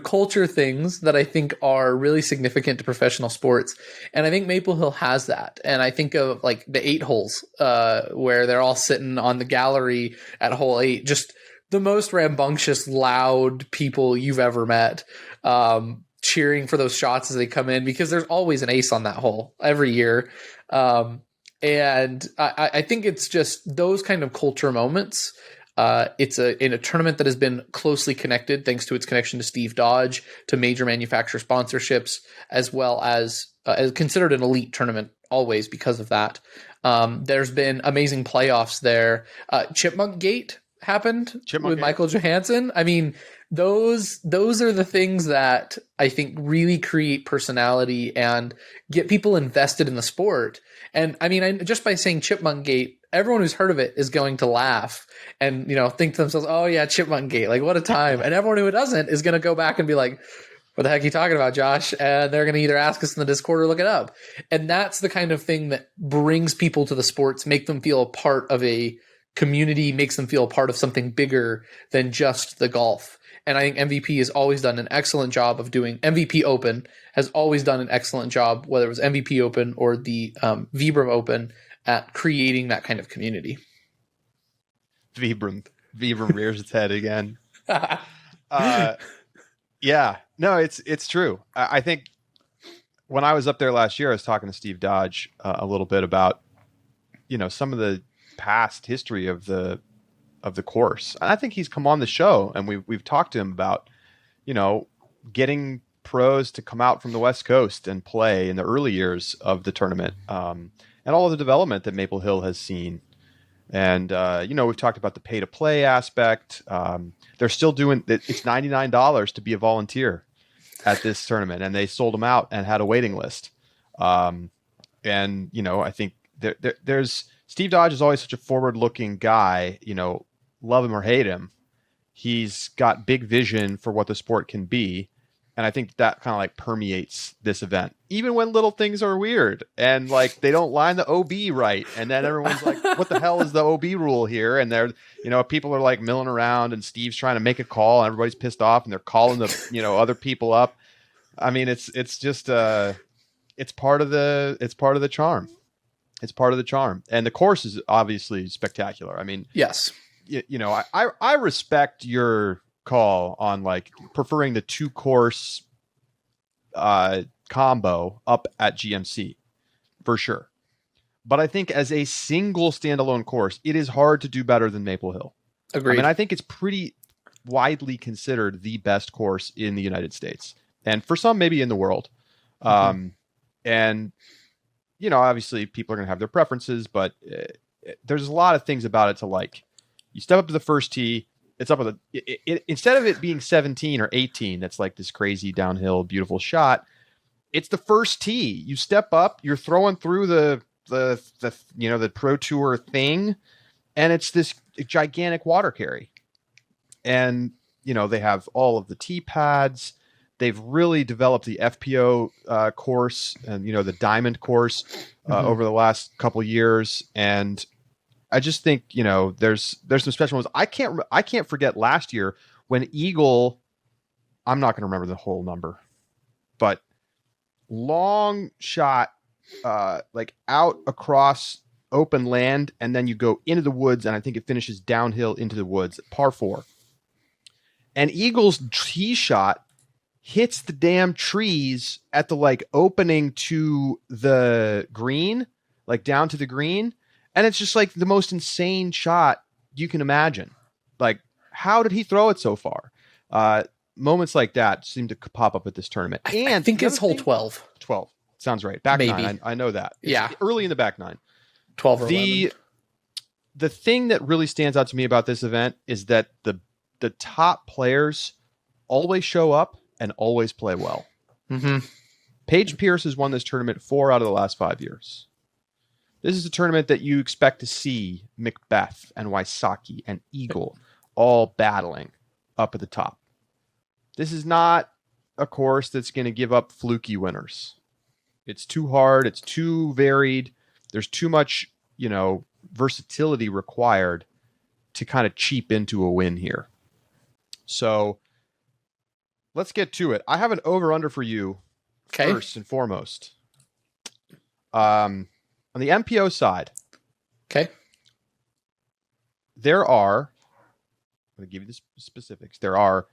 culture things that I think are really significant to professional sports, and I think Maple Hill has that. And I think of the 8 holes where they're all sitting on the gallery at hole 8, just the most rambunctious, loud people you've ever met, cheering for those shots as they come in, because there's always an ace on that hole every year. And I think it's just those kind of culture moments. It's in a tournament that has been closely connected thanks to its connection to Steve Dodge, to major manufacturer sponsorships, as well as considered an elite tournament always because of that. There's been amazing playoffs there. Chipmunk Gate happened with Michael Johansson. I mean, those are the things that I think really create personality and get people invested in the sport. And I mean, just by saying Chipmunk Gate, everyone who's heard of it is going to laugh and think to themselves, "Oh yeah, Chipmunk Gate! What a time!" And everyone who doesn't is going to go back and be like, "What the heck are you talking about, Josh?" And they're going to either ask us in the Discord or look it up. And that's the kind of thing that brings people to the sports, make them feel a part of a community, makes them feel a part of something bigger than just the golf. And I think MVP has always done an excellent job of doing. MVP Open has always done an excellent job, whether it was MVP Open or the Vibram Open, at creating that kind of community. Vibram rears its head again. Yeah, no, it's true. I think when I was up there last year, I was talking to Steve Dodge a little bit about some of the past history of the course. And I think he's come on the show and we've talked to him about, getting pros to come out from the West Coast and play in the early years of the tournament, and all of the development that Maple Hill has seen. And, we've talked about the pay to play aspect. They're still doing it. It's $99 to be a volunteer at this tournament, and they sold them out and had a waiting list. I think there's Steve Dodge is always such a forward-looking guy. Love him or hate him, he's got big vision for what the sport can be, and I think that kind of permeates this event. Even when little things are weird and they don't line the OB right, and then everyone's like, "What the hell is the OB rule here?" And they're people are milling around, and Steve's trying to make a call, and everybody's pissed off, and they're calling the other people up. I mean, it's just it's part of the charm. It's part of the charm. And the course is obviously spectacular. I mean, yes, I respect your call on preferring the 2-course combo up at GMC for sure. But I think as a single standalone course, it is hard to do better than Maple Hill. Agreed. I mean, I think it's pretty widely considered the best course in the United States, and for some maybe in the world. And, obviously people are going to have their preferences, but there's a lot of things about it to like. You step up to the first tee, it's up with instead of it being 17 or 18, that's like this crazy downhill, beautiful shot. It's the first tee. You step up, you're throwing through the Pro Tour thing, and it's this gigantic water carry. And, they have all of the tee pads. They've really developed the FPO course and, the diamond course over the last couple of years. And I just think, there's some special ones. I can't forget last year when Eagle, I'm not going to remember the whole number, but long shot, like out across open land, and then you go into the woods, and I think it finishes downhill into the woods, par 4. And Eagle's tee shot hits the damn trees at the opening to the green, down to the green. And it's just the most insane shot you can imagine. How did he throw it so far? Moments like that seem to pop up at this tournament. And I think it's hole 12. 12. Sounds right. Back Maybe. 9. I know that. It's early in the back 9. 12 or 11. The thing that really stands out to me about this event is that the top players always show up and always play well. Mm-hmm. Paige Pierce has won this tournament 4 out of the last 5 years. This is a tournament that you expect to see Macbeth and Wysocki and Eagle all battling up at the top. This is not a course that's going to give up fluky winners. It's too hard. It's too varied. There's too much, versatility required to kind of cheap into a win here. So let's get to it. I have an over-under for you first and foremost. On the MPO side, there are, I'm going to give you the specifics. There are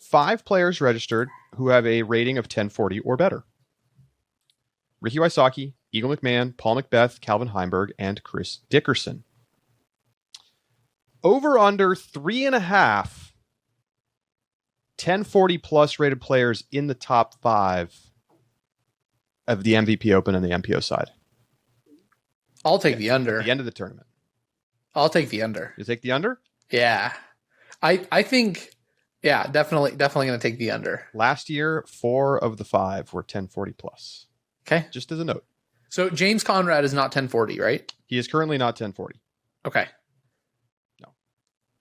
5 players registered who have a rating of 1040 or better. Ricky Wysocki, Eagle McMahon, Paul Macbeth, Calvin Heimberg, and Chris Dickerson. Over under 3.5 1040 plus rated players in the top 5 of the MVP Open and the MPO side. I'll take the under. At the end of the tournament. I'll take the under. You take the under? Yeah. I think, definitely going to take the under. Last year, 4 of the 5 were 1040 plus. Okay. Just as a note. So James Conrad is not 1040, right? He is currently not 1040. Okay. No.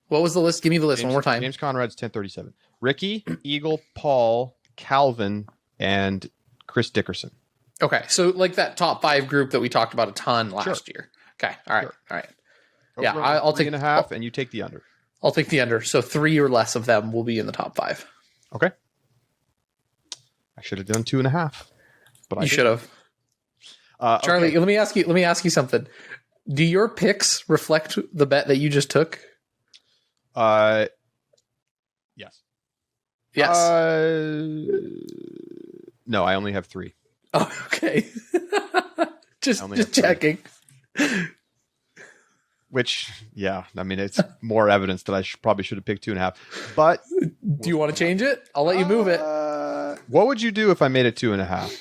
What was the list? Give me the list one more time. James Conrad's 1037. Ricky, Eagle, Paul, Calvin, and Chris Dickerson. Okay. So that top 5 group that we talked about a ton last year. Okay. All right. Sure. All right. Yeah, I'll take 3.5, and you take the under. I'll take the under. So 3 or less of them will be in the top 5. Okay. I should have done 2.5, but you should have. Charlie, okay. let me ask you something. Do your picks reflect the bet that you just took? Yes. Yes. No, I only have 3. Oh, okay. just checking. Which, it's more evidence that I probably should have picked 2.5. But do you want to change it? I'll let you move it. What would you do if I made it 2.5?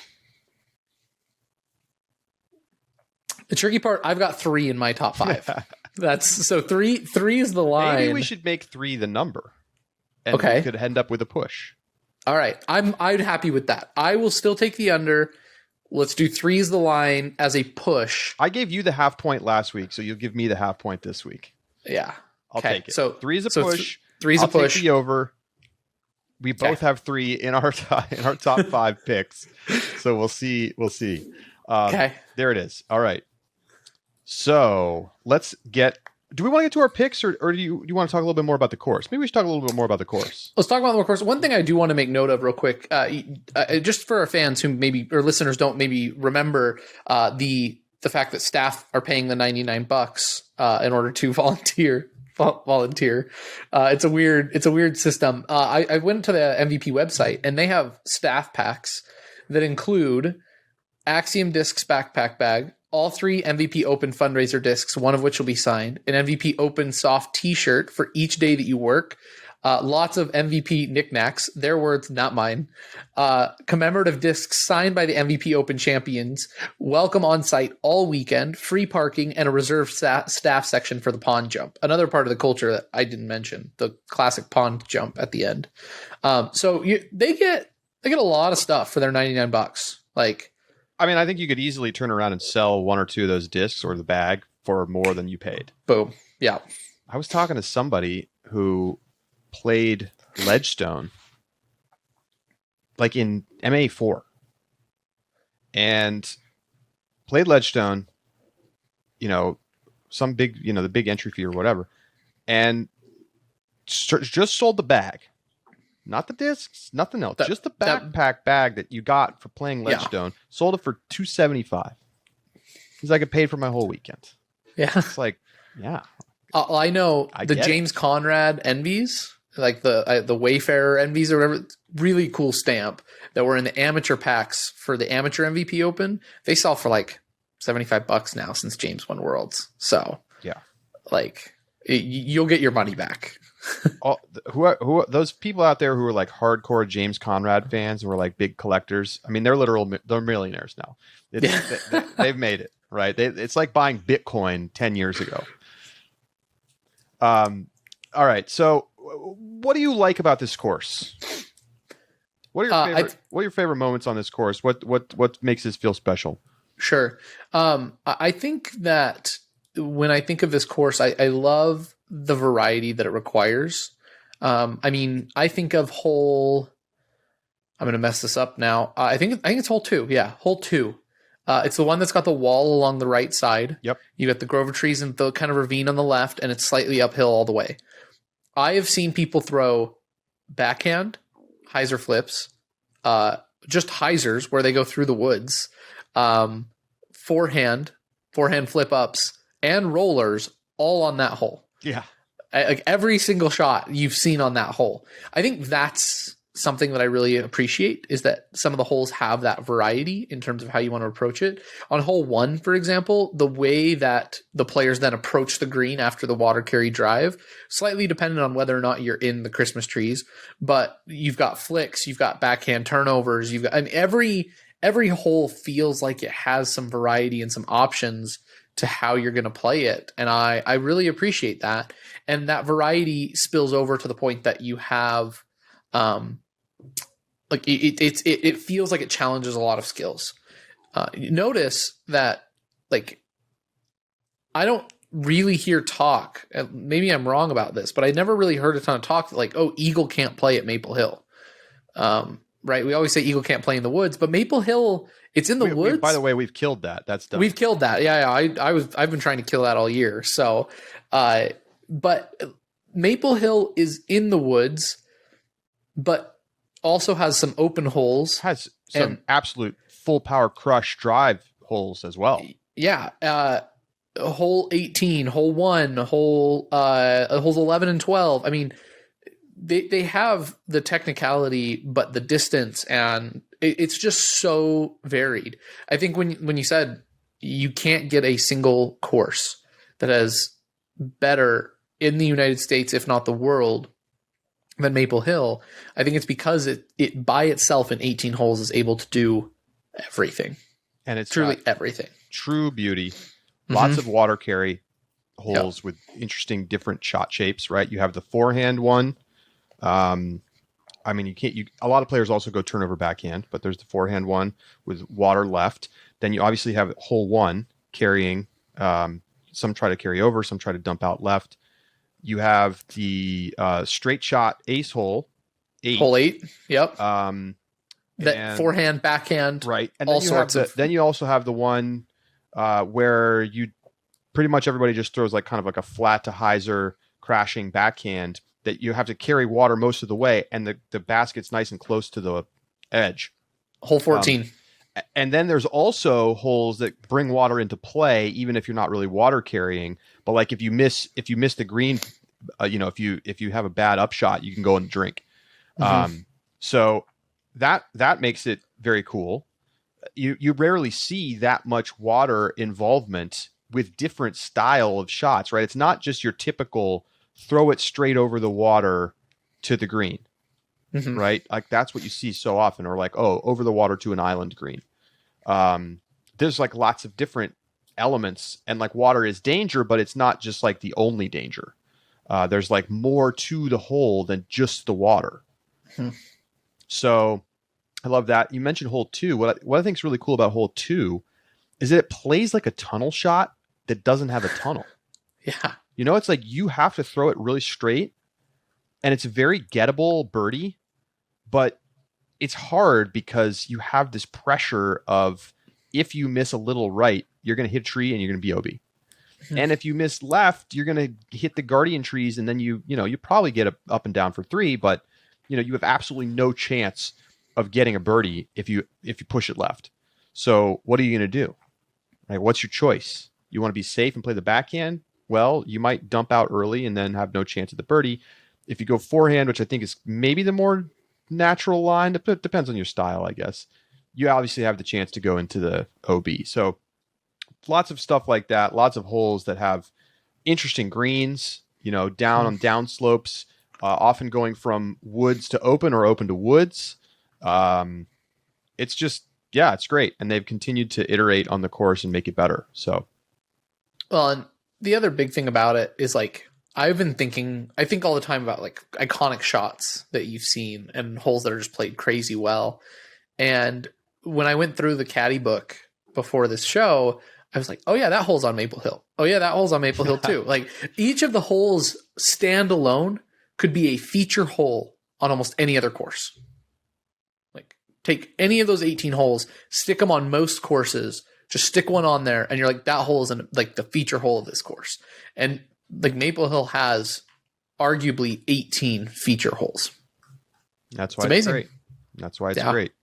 The tricky part, I've got 3 in my top 5. That's so 3 is the line. Maybe we should make 3 the number. And we could end up with a push. All right. I'm happy with that. I will still take the under. Let's do 3 is the line as a push. I gave you the half point last week, so you'll give me the half point this week. Yeah. I'll take it. So 3 is a push. 3 is a push. Take the over. We both have 3 in our top 5 picks. So we'll see. Okay. There it is. All right. So let's get. Do we want to get to our picks, or do you want to talk a little bit more about the course? Maybe we should talk a little bit more about the course. Let's talk about the course. One thing I do want to make note of real quick, just for our fans who maybe or listeners don't maybe remember the fact that staff are paying the $99 in order to volunteer. It's a weird system. I went to the MVP website and they have staff packs that include Axiom Discs backpack bag, all 3 MVP Open fundraiser discs, one of which will be signed, an MVP Open soft t-shirt for each day that you work, Lots of MVP knickknacks, their words, not mine. Commemorative discs signed by the MVP Open champions. Welcome on site all weekend. Free parking and a reserved staff section for the pond jump. Another part of the culture that I didn't mention, the classic pond jump at the end. So they get a lot of stuff for their $99. Like, I mean, I think you could easily turn around and sell one or two of those discs or the bag for more than you paid. Boom. Yeah. I was talking to somebody who played Ledgestone like in MA4 and played Ledgestone, some big, the big entry fee or whatever, and just sold the bag, not the discs, nothing else, just the backpack bag that you got for playing Ledgestone. Sold it for $275. He's like, I paid for my whole weekend. Yeah. It's like, yeah. I know the James Conrad Envies, like the Wayfarer Envies or whatever, really cool stamp that were in the amateur packs for the amateur MVP Open. They sell for like $75 now since James won Worlds. So yeah, like you'll get your money back. Who those people out there who are like hardcore James Conrad fans who are like big collectors? I mean, they're millionaires now. They've made it, right? It's like buying Bitcoin 10 years ago. All right. So what do you like about this course? What are your favorite moments on this course? What makes this feel special? Sure. I think that when I think of this course, I love the variety that it requires. I mean, I think of I'm going to mess this up now. I think it's hole 2. Yeah. Hole 2. It's the one that's got the wall along the right side. Yep. You got the Grover trees and the kind of ravine on the left, and it's slightly uphill all the way. I have seen people throw backhand, hyzer flips, just hyzers where they go through the woods, forehand flip ups, and rollers all on that hole. Yeah. Like every single shot you've seen on that hole. I think that's something that I really appreciate, is that some of the holes have that variety in terms of how you want to approach it. On hole 1, for example, the way that the players then approach the green after the water carry drive, slightly dependent on whether or not you're in the Christmas trees, but you've got flicks, you've got backhand turnovers, every hole feels like it has some variety and some options to how you're going to play it. And I really appreciate that. And that variety spills over to the point that you have, like it feels like it challenges a lot of skills. Notice that, like, I don't really hear talk. Maybe I'm wrong about this, but I never really heard a ton of talk that, like, oh, Eagle can't play at Maple Hill. Right? We always say Eagle can't play in the woods, but Maple Hill, it's in the woods. By the way, we've killed that. That's done. We've killed that. Yeah. I've been trying to kill that all year. So, but Maple Hill is in the woods, but also has some open holes. Has some absolute full power crush drive holes as well. Yeah. Hole 18, hole 1, holes 11 and 12. I mean, they have the technicality, but the distance, and it's just so varied. I think when you said you can't get a single course that has better in the United States, if not the world, than Maple Hill, I think it's because it by itself in 18 holes is able to do everything. And it's truly everything. True beauty. Lots of water carry holes with interesting different shot shapes, right? You have the forehand one. I mean, a lot of players also go turnover backhand, but there's the forehand one with water left. Then you obviously have hole 1 carrying, some try to carry over, some try to dump out left. You have the straight shot ace hole 8. Hole 8. Yep. That forehand, backhand, right. And then you also have the one where you pretty much everybody just throws like kind of like a flat to hyzer crashing backhand that you have to carry water most of the way, and the basket's nice and close to the edge. Hole 14. And then there's also holes that bring water into play, even if you're not really water carrying. But like if you miss the green, if you have a bad upshot, you can go and drink. So that makes it very cool. You rarely see that much water involvement with different style of shots, right? It's not just your typical throw it straight over the water to the green, right? Like that's what you see so often, or like, oh, over the water to an island green. There's like lots of different elements, and like water is danger, but it's not just like the only danger. There's like more to the hole than just the water. So I love that. You mentioned hole 2. What I think is really cool about hole 2 is that it plays like a tunnel shot that doesn't have a tunnel. Yeah. You know, it's like you have to throw it really straight, and it's a very gettable birdie, but it's hard because you have this pressure of if you miss a little right, you're going to hit a tree and you're going to be OB. And if you miss left, you're going to hit the guardian trees, and then you probably get up and down for 3, but you have absolutely no chance of getting a birdie if you push it left. So what are you going to do? Like, what's your choice? You want to be safe and play the backhand? Well, you might dump out early and then have no chance at the birdie. If you go forehand, which I think is maybe the more natural line, it depends on your style, I guess. You obviously have the chance to go into the OB. So lots of stuff like that. Lots of holes that have interesting greens, down on down slopes, often going from woods to open or open to woods. It's just, yeah, it's great. And they've continued to iterate on the course and make it better. So, well, and the other big thing about it is like, I think all the time about like iconic shots that you've seen and holes that are just played crazy well. And when I went through the caddy book before this show, I was like, oh yeah, that hole's on Maple Hill. Oh yeah, that hole's on Maple Hill too. Like each of the holes stand alone could be a feature hole on almost any other course. Like take any of those 18 holes, stick them on most courses, just stick one on there, and you're like, that hole is like the feature hole of this course. And like Maple Hill has arguably 18 feature holes. That's why it's great. That's why it's great.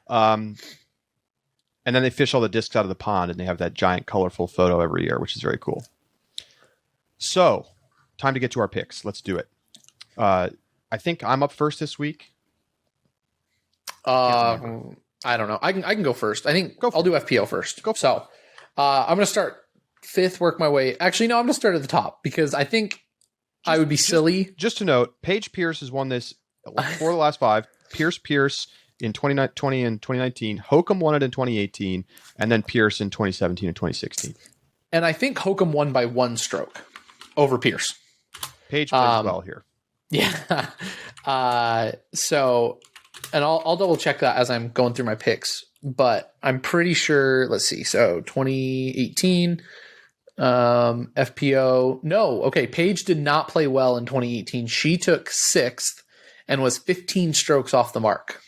And then they fish all the discs out of the pond, and they have that giant colorful photo every year, which is very cool. So, time to get to our picks. Let's do it. I think I'm up first this week. I don't know. I can go first. I think I'll do FPO first. So, I'm going to start 5th, work my way. Actually, no, I'm going to start at the top because I think I would be silly. Just to note, Paige Pierce has won this 4 of the last 5. Pierce in 2020 and 2019. Hokum won it in 2018, and then Pierce in 2017 and 2016. And I think Hokum won by 1 stroke over Pierce. Paige plays well here. Yeah. So, and I'll double check that as I'm going through my picks, but I'm pretty sure, let's see. So 2018, FPO. No. Okay. Paige did not play well in 2018. She took 6th and was 15 strokes off the mark.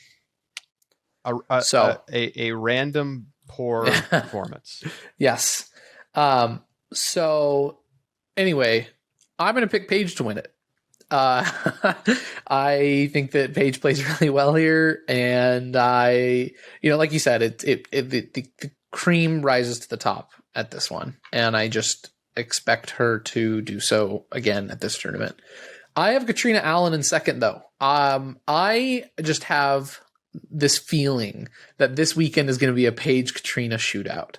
A random poor performance. Yes. So anyway, I'm going to pick Paige to win it. I think that Paige plays really well here, and like you said, the cream rises to the top at this one, and I just expect her to do so again at this tournament. I have Katrina Allen in 2nd, though. I just have this feeling that this weekend is going to be a Paige Katrina shootout,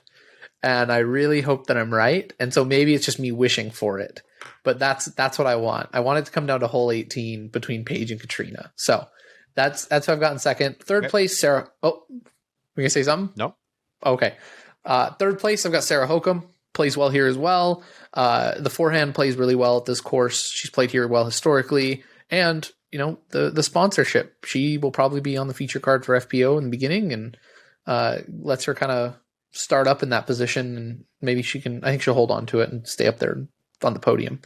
and I really hope that I'm right. And so maybe it's just me wishing for it. But that's what I want. I want it to come down to hole 18 between Paige and Katrina. So that's what I've got in 2nd. 3rd place, Sarah. Oh, we gonna say something? No. Okay. 3rd place, I've got Sarah Hokum. Plays well here as well. The forehand plays really well at this course. She's played here well historically, and the sponsorship. She will probably be on the feature card for FPO in the beginning, and lets her kind of start up in that position, and maybe she can. I think she'll hold on to it and stay up there on the podium.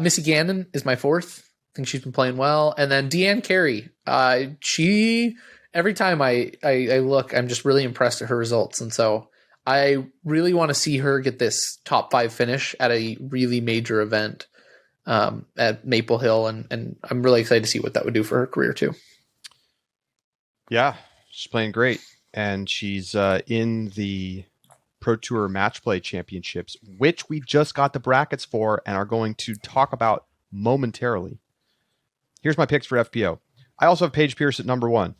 Missy Gannon is my 4th. I think she's been playing well. And then Deanne Carey. She, every time I look, I'm just really impressed at her results. And so I really want to see her get this top 5 finish at a really major event at Maple Hill. And I'm really excited to see what that would do for her career too. Yeah, she's playing great. And she's in the Pro Tour Match Play Championships, which we just got the brackets for and are going to talk about momentarily. Here's my picks for FPO. I also have Paige Pierce at number 1.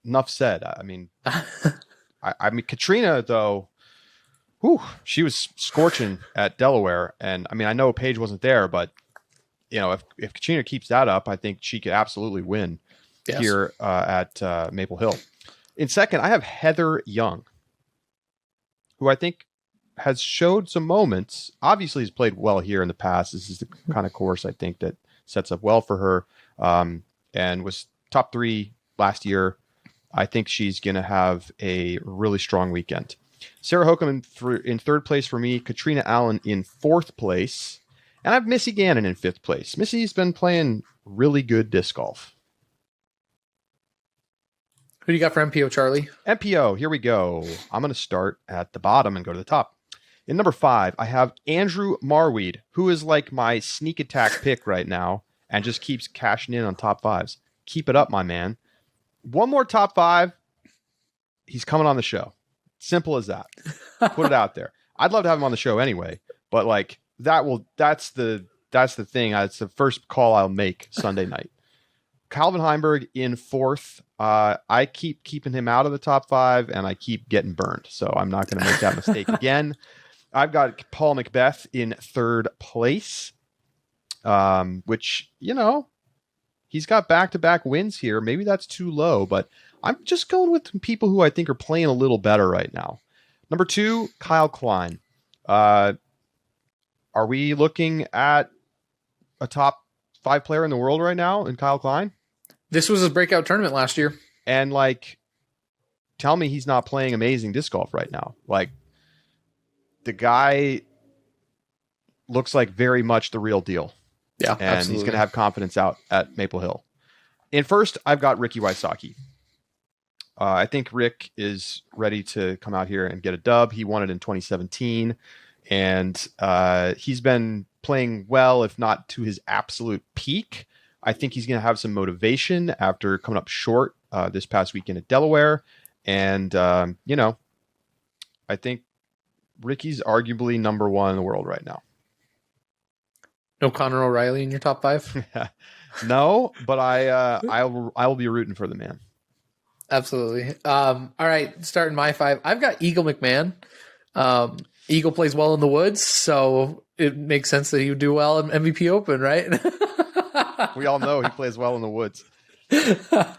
Enough said. I mean, Katrina, though, she was scorching at Delaware. And I mean, I know Paige wasn't there, but if Katrina keeps that up, I think she could absolutely win here at Maple Hill. In second, I have Heather Young, who I think has showed some moments. Obviously, has played well here in the past. This is the kind of course I think that sets up well for her, and was top 3 last year. I think she's going to have a really strong weekend. Sarah Hokum in third place for me. Katrina Allen in fourth place. And I have Missy Gannon in fifth place. Missy's been playing really good disc golf. Who do you got for MPO, Charlie? MPO, here we go. I'm going to start at the bottom and go to the top. In number 5, I have Andrew Marweed, who is like my sneak attack pick right now and just keeps cashing in on top 5s. Keep it up, my man. One more top 5, he's coming on the show. Simple as that. Put it out there. I'd love to have him on the show anyway, but like that's the thing. It's the first call I'll make Sunday night. Calvin Heimberg in fourth. I keep keeping him out of the top 5, and I keep getting burned, so I'm not going to make that mistake again. I've got Paul Macbeth in third place, which, he's got back-to-back wins here. Maybe that's too low, but I'm just going with people who I think are playing a little better right now. Number 2, Kyle Klein. Are we looking at a top 5 player in the world right now in Kyle Klein? This was his breakout tournament last year. And tell me he's not playing amazing disc golf right now. The guy looks like very much the real deal. Yeah, and absolutely. He's going to have confidence out at Maple Hill. In first, I've got Ricky Wysocki. I think Rick is ready to come out here and get a dub. He won it in 2017, and he's been playing well, if not to his absolute peak. I think he's going to have some motivation after coming up short this past weekend at Delaware. And, I think Ricky's arguably number 1 in the world right now. No Conor O'Reilly in your top 5? No, but I will be rooting for the man. Absolutely. All right, starting my 5. I've got Eagle McMahon. Eagle plays well in the woods, so it makes sense that he would do well in MVP Open, right? We all know he plays well in the woods. I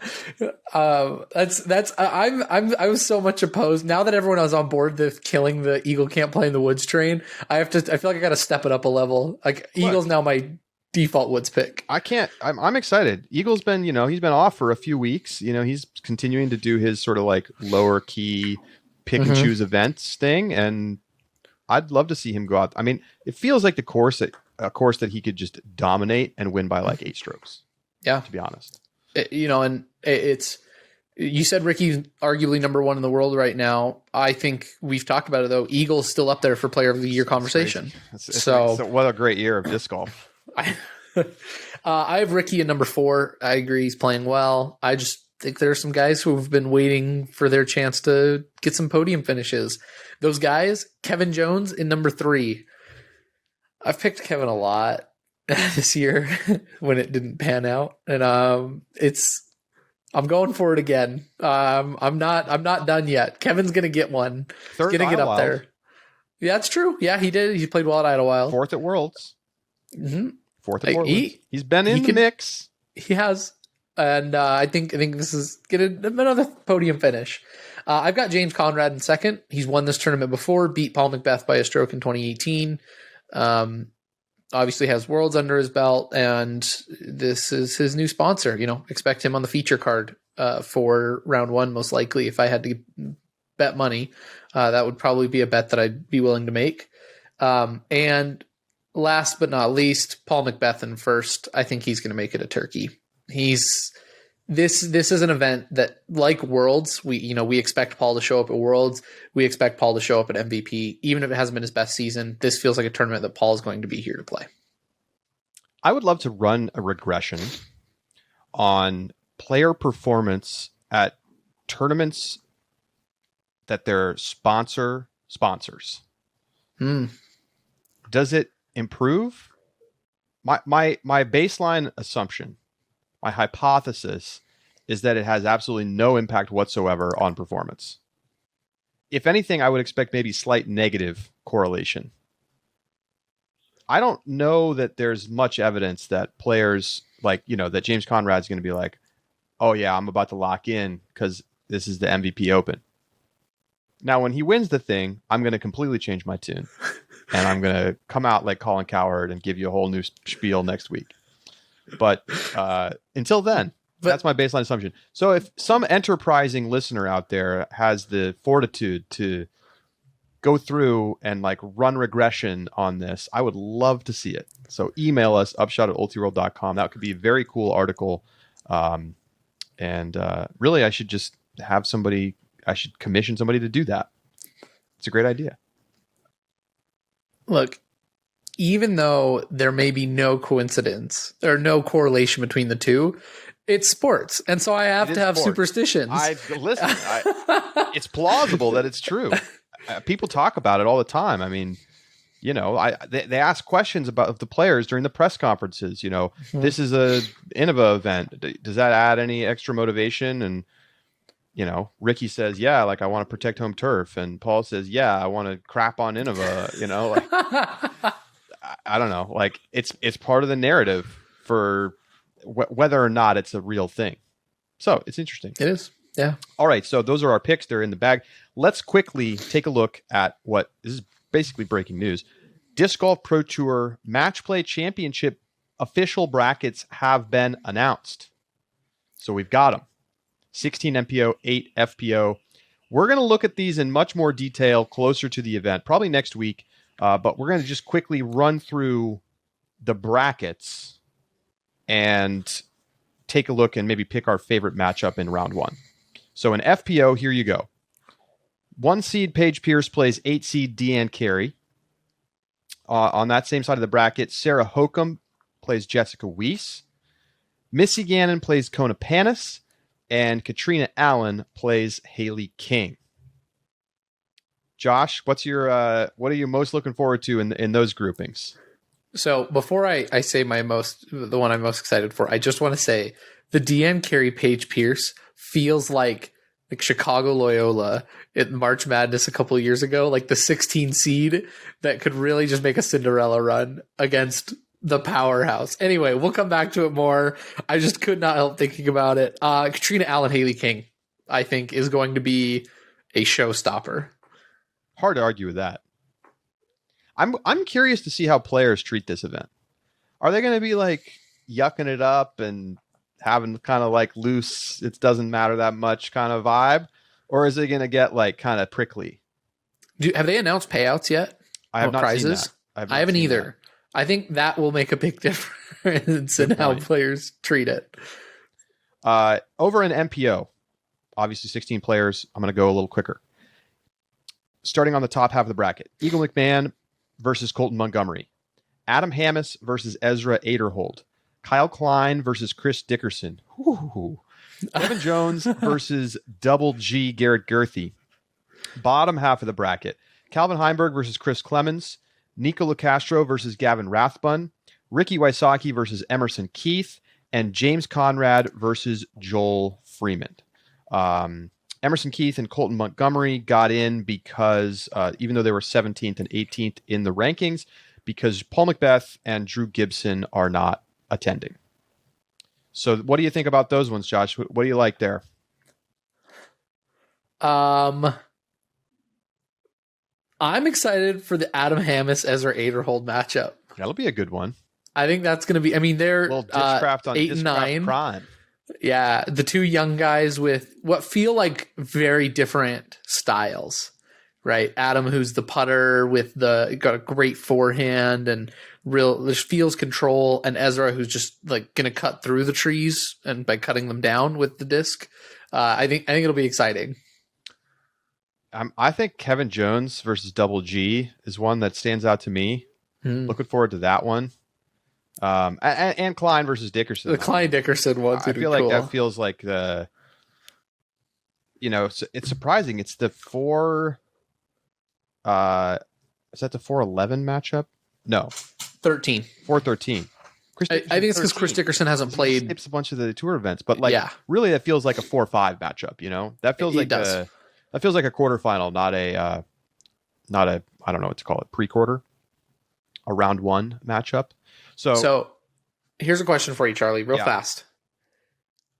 was so much opposed. Now that everyone is on board with killing the Eagle can't play in the woods train, I feel like I got to step it up a level. Eagle's now my default woods pick. I'm excited. Eagle's been, he's been off for a few weeks. He's continuing to do his sort of lower key pick and choose events thing. And I'd love to see him go out. I mean, it feels like a course that he could just dominate and win by 8 strokes. Yeah. To be honest. And it's, you said Ricky's arguably number 1 in the world right now. I think we've talked about it though. Eagle's still up there for player of the year conversation. So what a great year of disc golf. I have Ricky at number 4. I agree. He's playing well. I just think there are some guys who have been waiting for their chance to get some podium finishes. Those guys, Kevin Jones in number 3. I've picked Kevin a lot this year when it didn't pan out. And I'm going for it again. I'm not done yet. Kevin's going to get one. Third He's going to get up there. Yeah, that's true. Yeah, he did. He played well at Idlewild. 4th at Worlds. Mm-hmm. 4th at Worlds. He's been in the mix. He has. And I think this is going to another podium finish. I've got James Conrad in second. He's won this tournament before, beat Paul Macbeth by a stroke in 2018. Obviously has Worlds under his belt, and this is his new sponsor. Expect him on the feature card for round 1, most likely. If I had to bet money, that would probably be a bet that I'd be willing to make. And last but not least, Paul Macbeth in first. I think he's going to make it a turkey. This is an event that, like Worlds, we expect Paul to show up at Worlds. We expect Paul to show up at MVP. Even if it hasn't been his best season, this feels like a tournament that Paul is going to be here to play. I would love to run a regression on player performance at tournaments that their sponsors. Does it improve? My baseline assumption, my hypothesis, is that it has absolutely no impact whatsoever on performance. If anything, I would expect maybe slight negative correlation. I don't know that there's much evidence that players like, that James Conrad's going to be like, oh yeah, I'm about to lock in because this is the MVP Open. Now, when he wins the thing, I'm going to completely change my tune. And I'm going to come out like Colin Cowherd and give you a whole new spiel next week. But until then, that's my baseline assumption. So if some enterprising listener out there has the fortitude to go through and like run regression on this, I would love to see it. So email us, upshot@ultiworld.com. That could be a very cool article. And really, I should just have somebody, I should commission somebody to do that. It's a great idea. Look, even though there may be no coincidence or no correlation between the two, it's sports. And so I have to have sports. Superstitions. It's plausible that it's true. People talk about it all the time. I mean, they ask questions about the players during the press conferences. This is a Innova event. Does that add any extra motivation? And Ricky says, yeah, like I want to protect home turf, and Paul says, yeah, I want to crap on Innova. Like, I don't know. Like it's part of the narrative for whether or not it's a real thing. So it's interesting. It is. Yeah. All right. So those are our picks. They're in the bag. Let's quickly take a look at what this is basically breaking news. Disc Golf Pro Tour Match Play Championship official brackets have been announced. So we've got them. 16 MPO, 8 FPO. We're going to look at these in much more detail closer to the event, probably next week. But we're going to just quickly run through the brackets and take a look and maybe pick our favorite matchup in round one. So in FPO, here you go. 1 seed Paige Pierce plays 8 seed Deanne Carey. On that same side of the bracket, Sarah Hokum plays Jessica Weiss. Missy Gannon plays Kona Panis. And Katrina Allen plays Haley King. Josh, what are you most looking forward to in those groupings? So before I say the one I'm most excited for, I just want to say the Deanne Carey Paige Pierce feels like Chicago Loyola in March Madness a couple of years ago, like the 16 seed that could really just make a Cinderella run against the powerhouse. Anyway, we'll come back to it more. I just could not help thinking about it. Katrina Allen, Haley King, I think, is going to be a showstopper. Hard to argue with that. I'm curious to see how players treat this event. Are they going to be like yucking it up and having kind of like loose, it doesn't matter that much kind of vibe? Or is it going to get like kind of prickly? Have they announced payouts yet? I have not prizes? Seen that. I haven't either. That. I think that will make a big difference in how players treat it. Over in MPO, obviously 16 players. I'm going to go a little quicker. Starting on the top half of the bracket, Eagle McMahon versus Colton Montgomery. Adam Hammis versus Ezra Aderhold. Kyle Klein versus Chris Dickerson. Ooh. Kevin Jones versus Double G Garrett Gerthy. Bottom half of the bracket, Calvin Heimberg versus Chris Clemens. Nico LaCastro versus Gavin Rathbun. Ricky Wysocki versus Emerson Keith. And James Conrad versus Joel Freeman. Emerson Keith and Colton Montgomery got in because, even though they were 17th and 18th in the rankings, because Paul Macbeth and Drew Gibson are not attending. So what do you think about those ones, Josh? What do you like there? I'm excited for the Adam Hammis Ezra Aderhold matchup. That'll be a good one. I think that's going to be. I mean, they're Discraft on 8 and 9 Prime. Yeah, the two young guys with what feel like very different styles, right? Adam, who's the putter with got a great forehand and just feels control, and Ezra, who's just like going to cut through the trees and by cutting them down with the disc. I think it'll be exciting. I think Kevin Jones versus Double G is one that stands out to me. Looking forward to that one. And Klein versus Dickerson. The Klein Dickerson one. I feel like that feels like it's surprising. It's the 4. Is that the 4-11 matchup? No, 13. 4-13. I think it's because Chris Dickerson hasn't played. Skips a bunch of the tour events, but really, that feels like a 4-5 matchup. That feels like that feels like a quarterfinal, not a I don't know what to call it, pre-quarter. a round 1 matchup. So here's a question for you, Charlie, real Yeah. fast.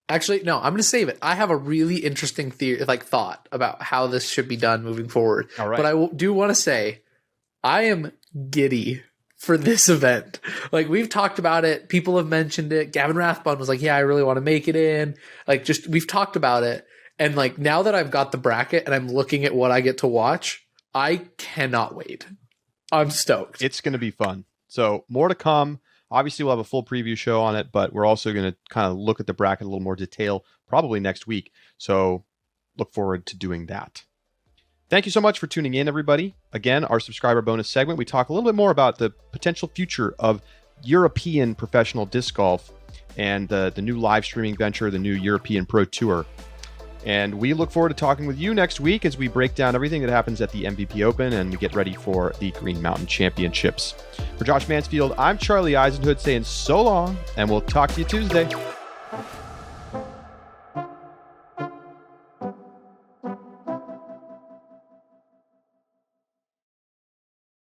Actually, no, I'm going to save it. I have a really interesting thought about how this should be done moving forward. All right. But I do want to say, I am giddy for this event. Like, we've talked about it. People have mentioned it. Gavin Rathbun was like, yeah, I really want to make it in. Like, just, we've talked about it. And like, now that I've got the bracket and I'm looking at what I get to watch, I cannot wait. I'm stoked. It's going to be fun. So more to come. Obviously, we'll have a full preview show on it, but we're also going to kind of look at the bracket in a little more detail, probably next week. So look forward to doing that. Thank you so much for tuning in, everybody. Again, our subscriber bonus segment, we talk a little bit more about the potential future of European professional disc golf and the new live streaming venture, the new European Pro Tour. And we look forward to talking with you next week as we break down everything that happens at the MVP Open and we get ready for the Green Mountain Championships. For Josh Mansfield, I'm Charlie Eisenhood saying so long, and we'll talk to you Tuesday.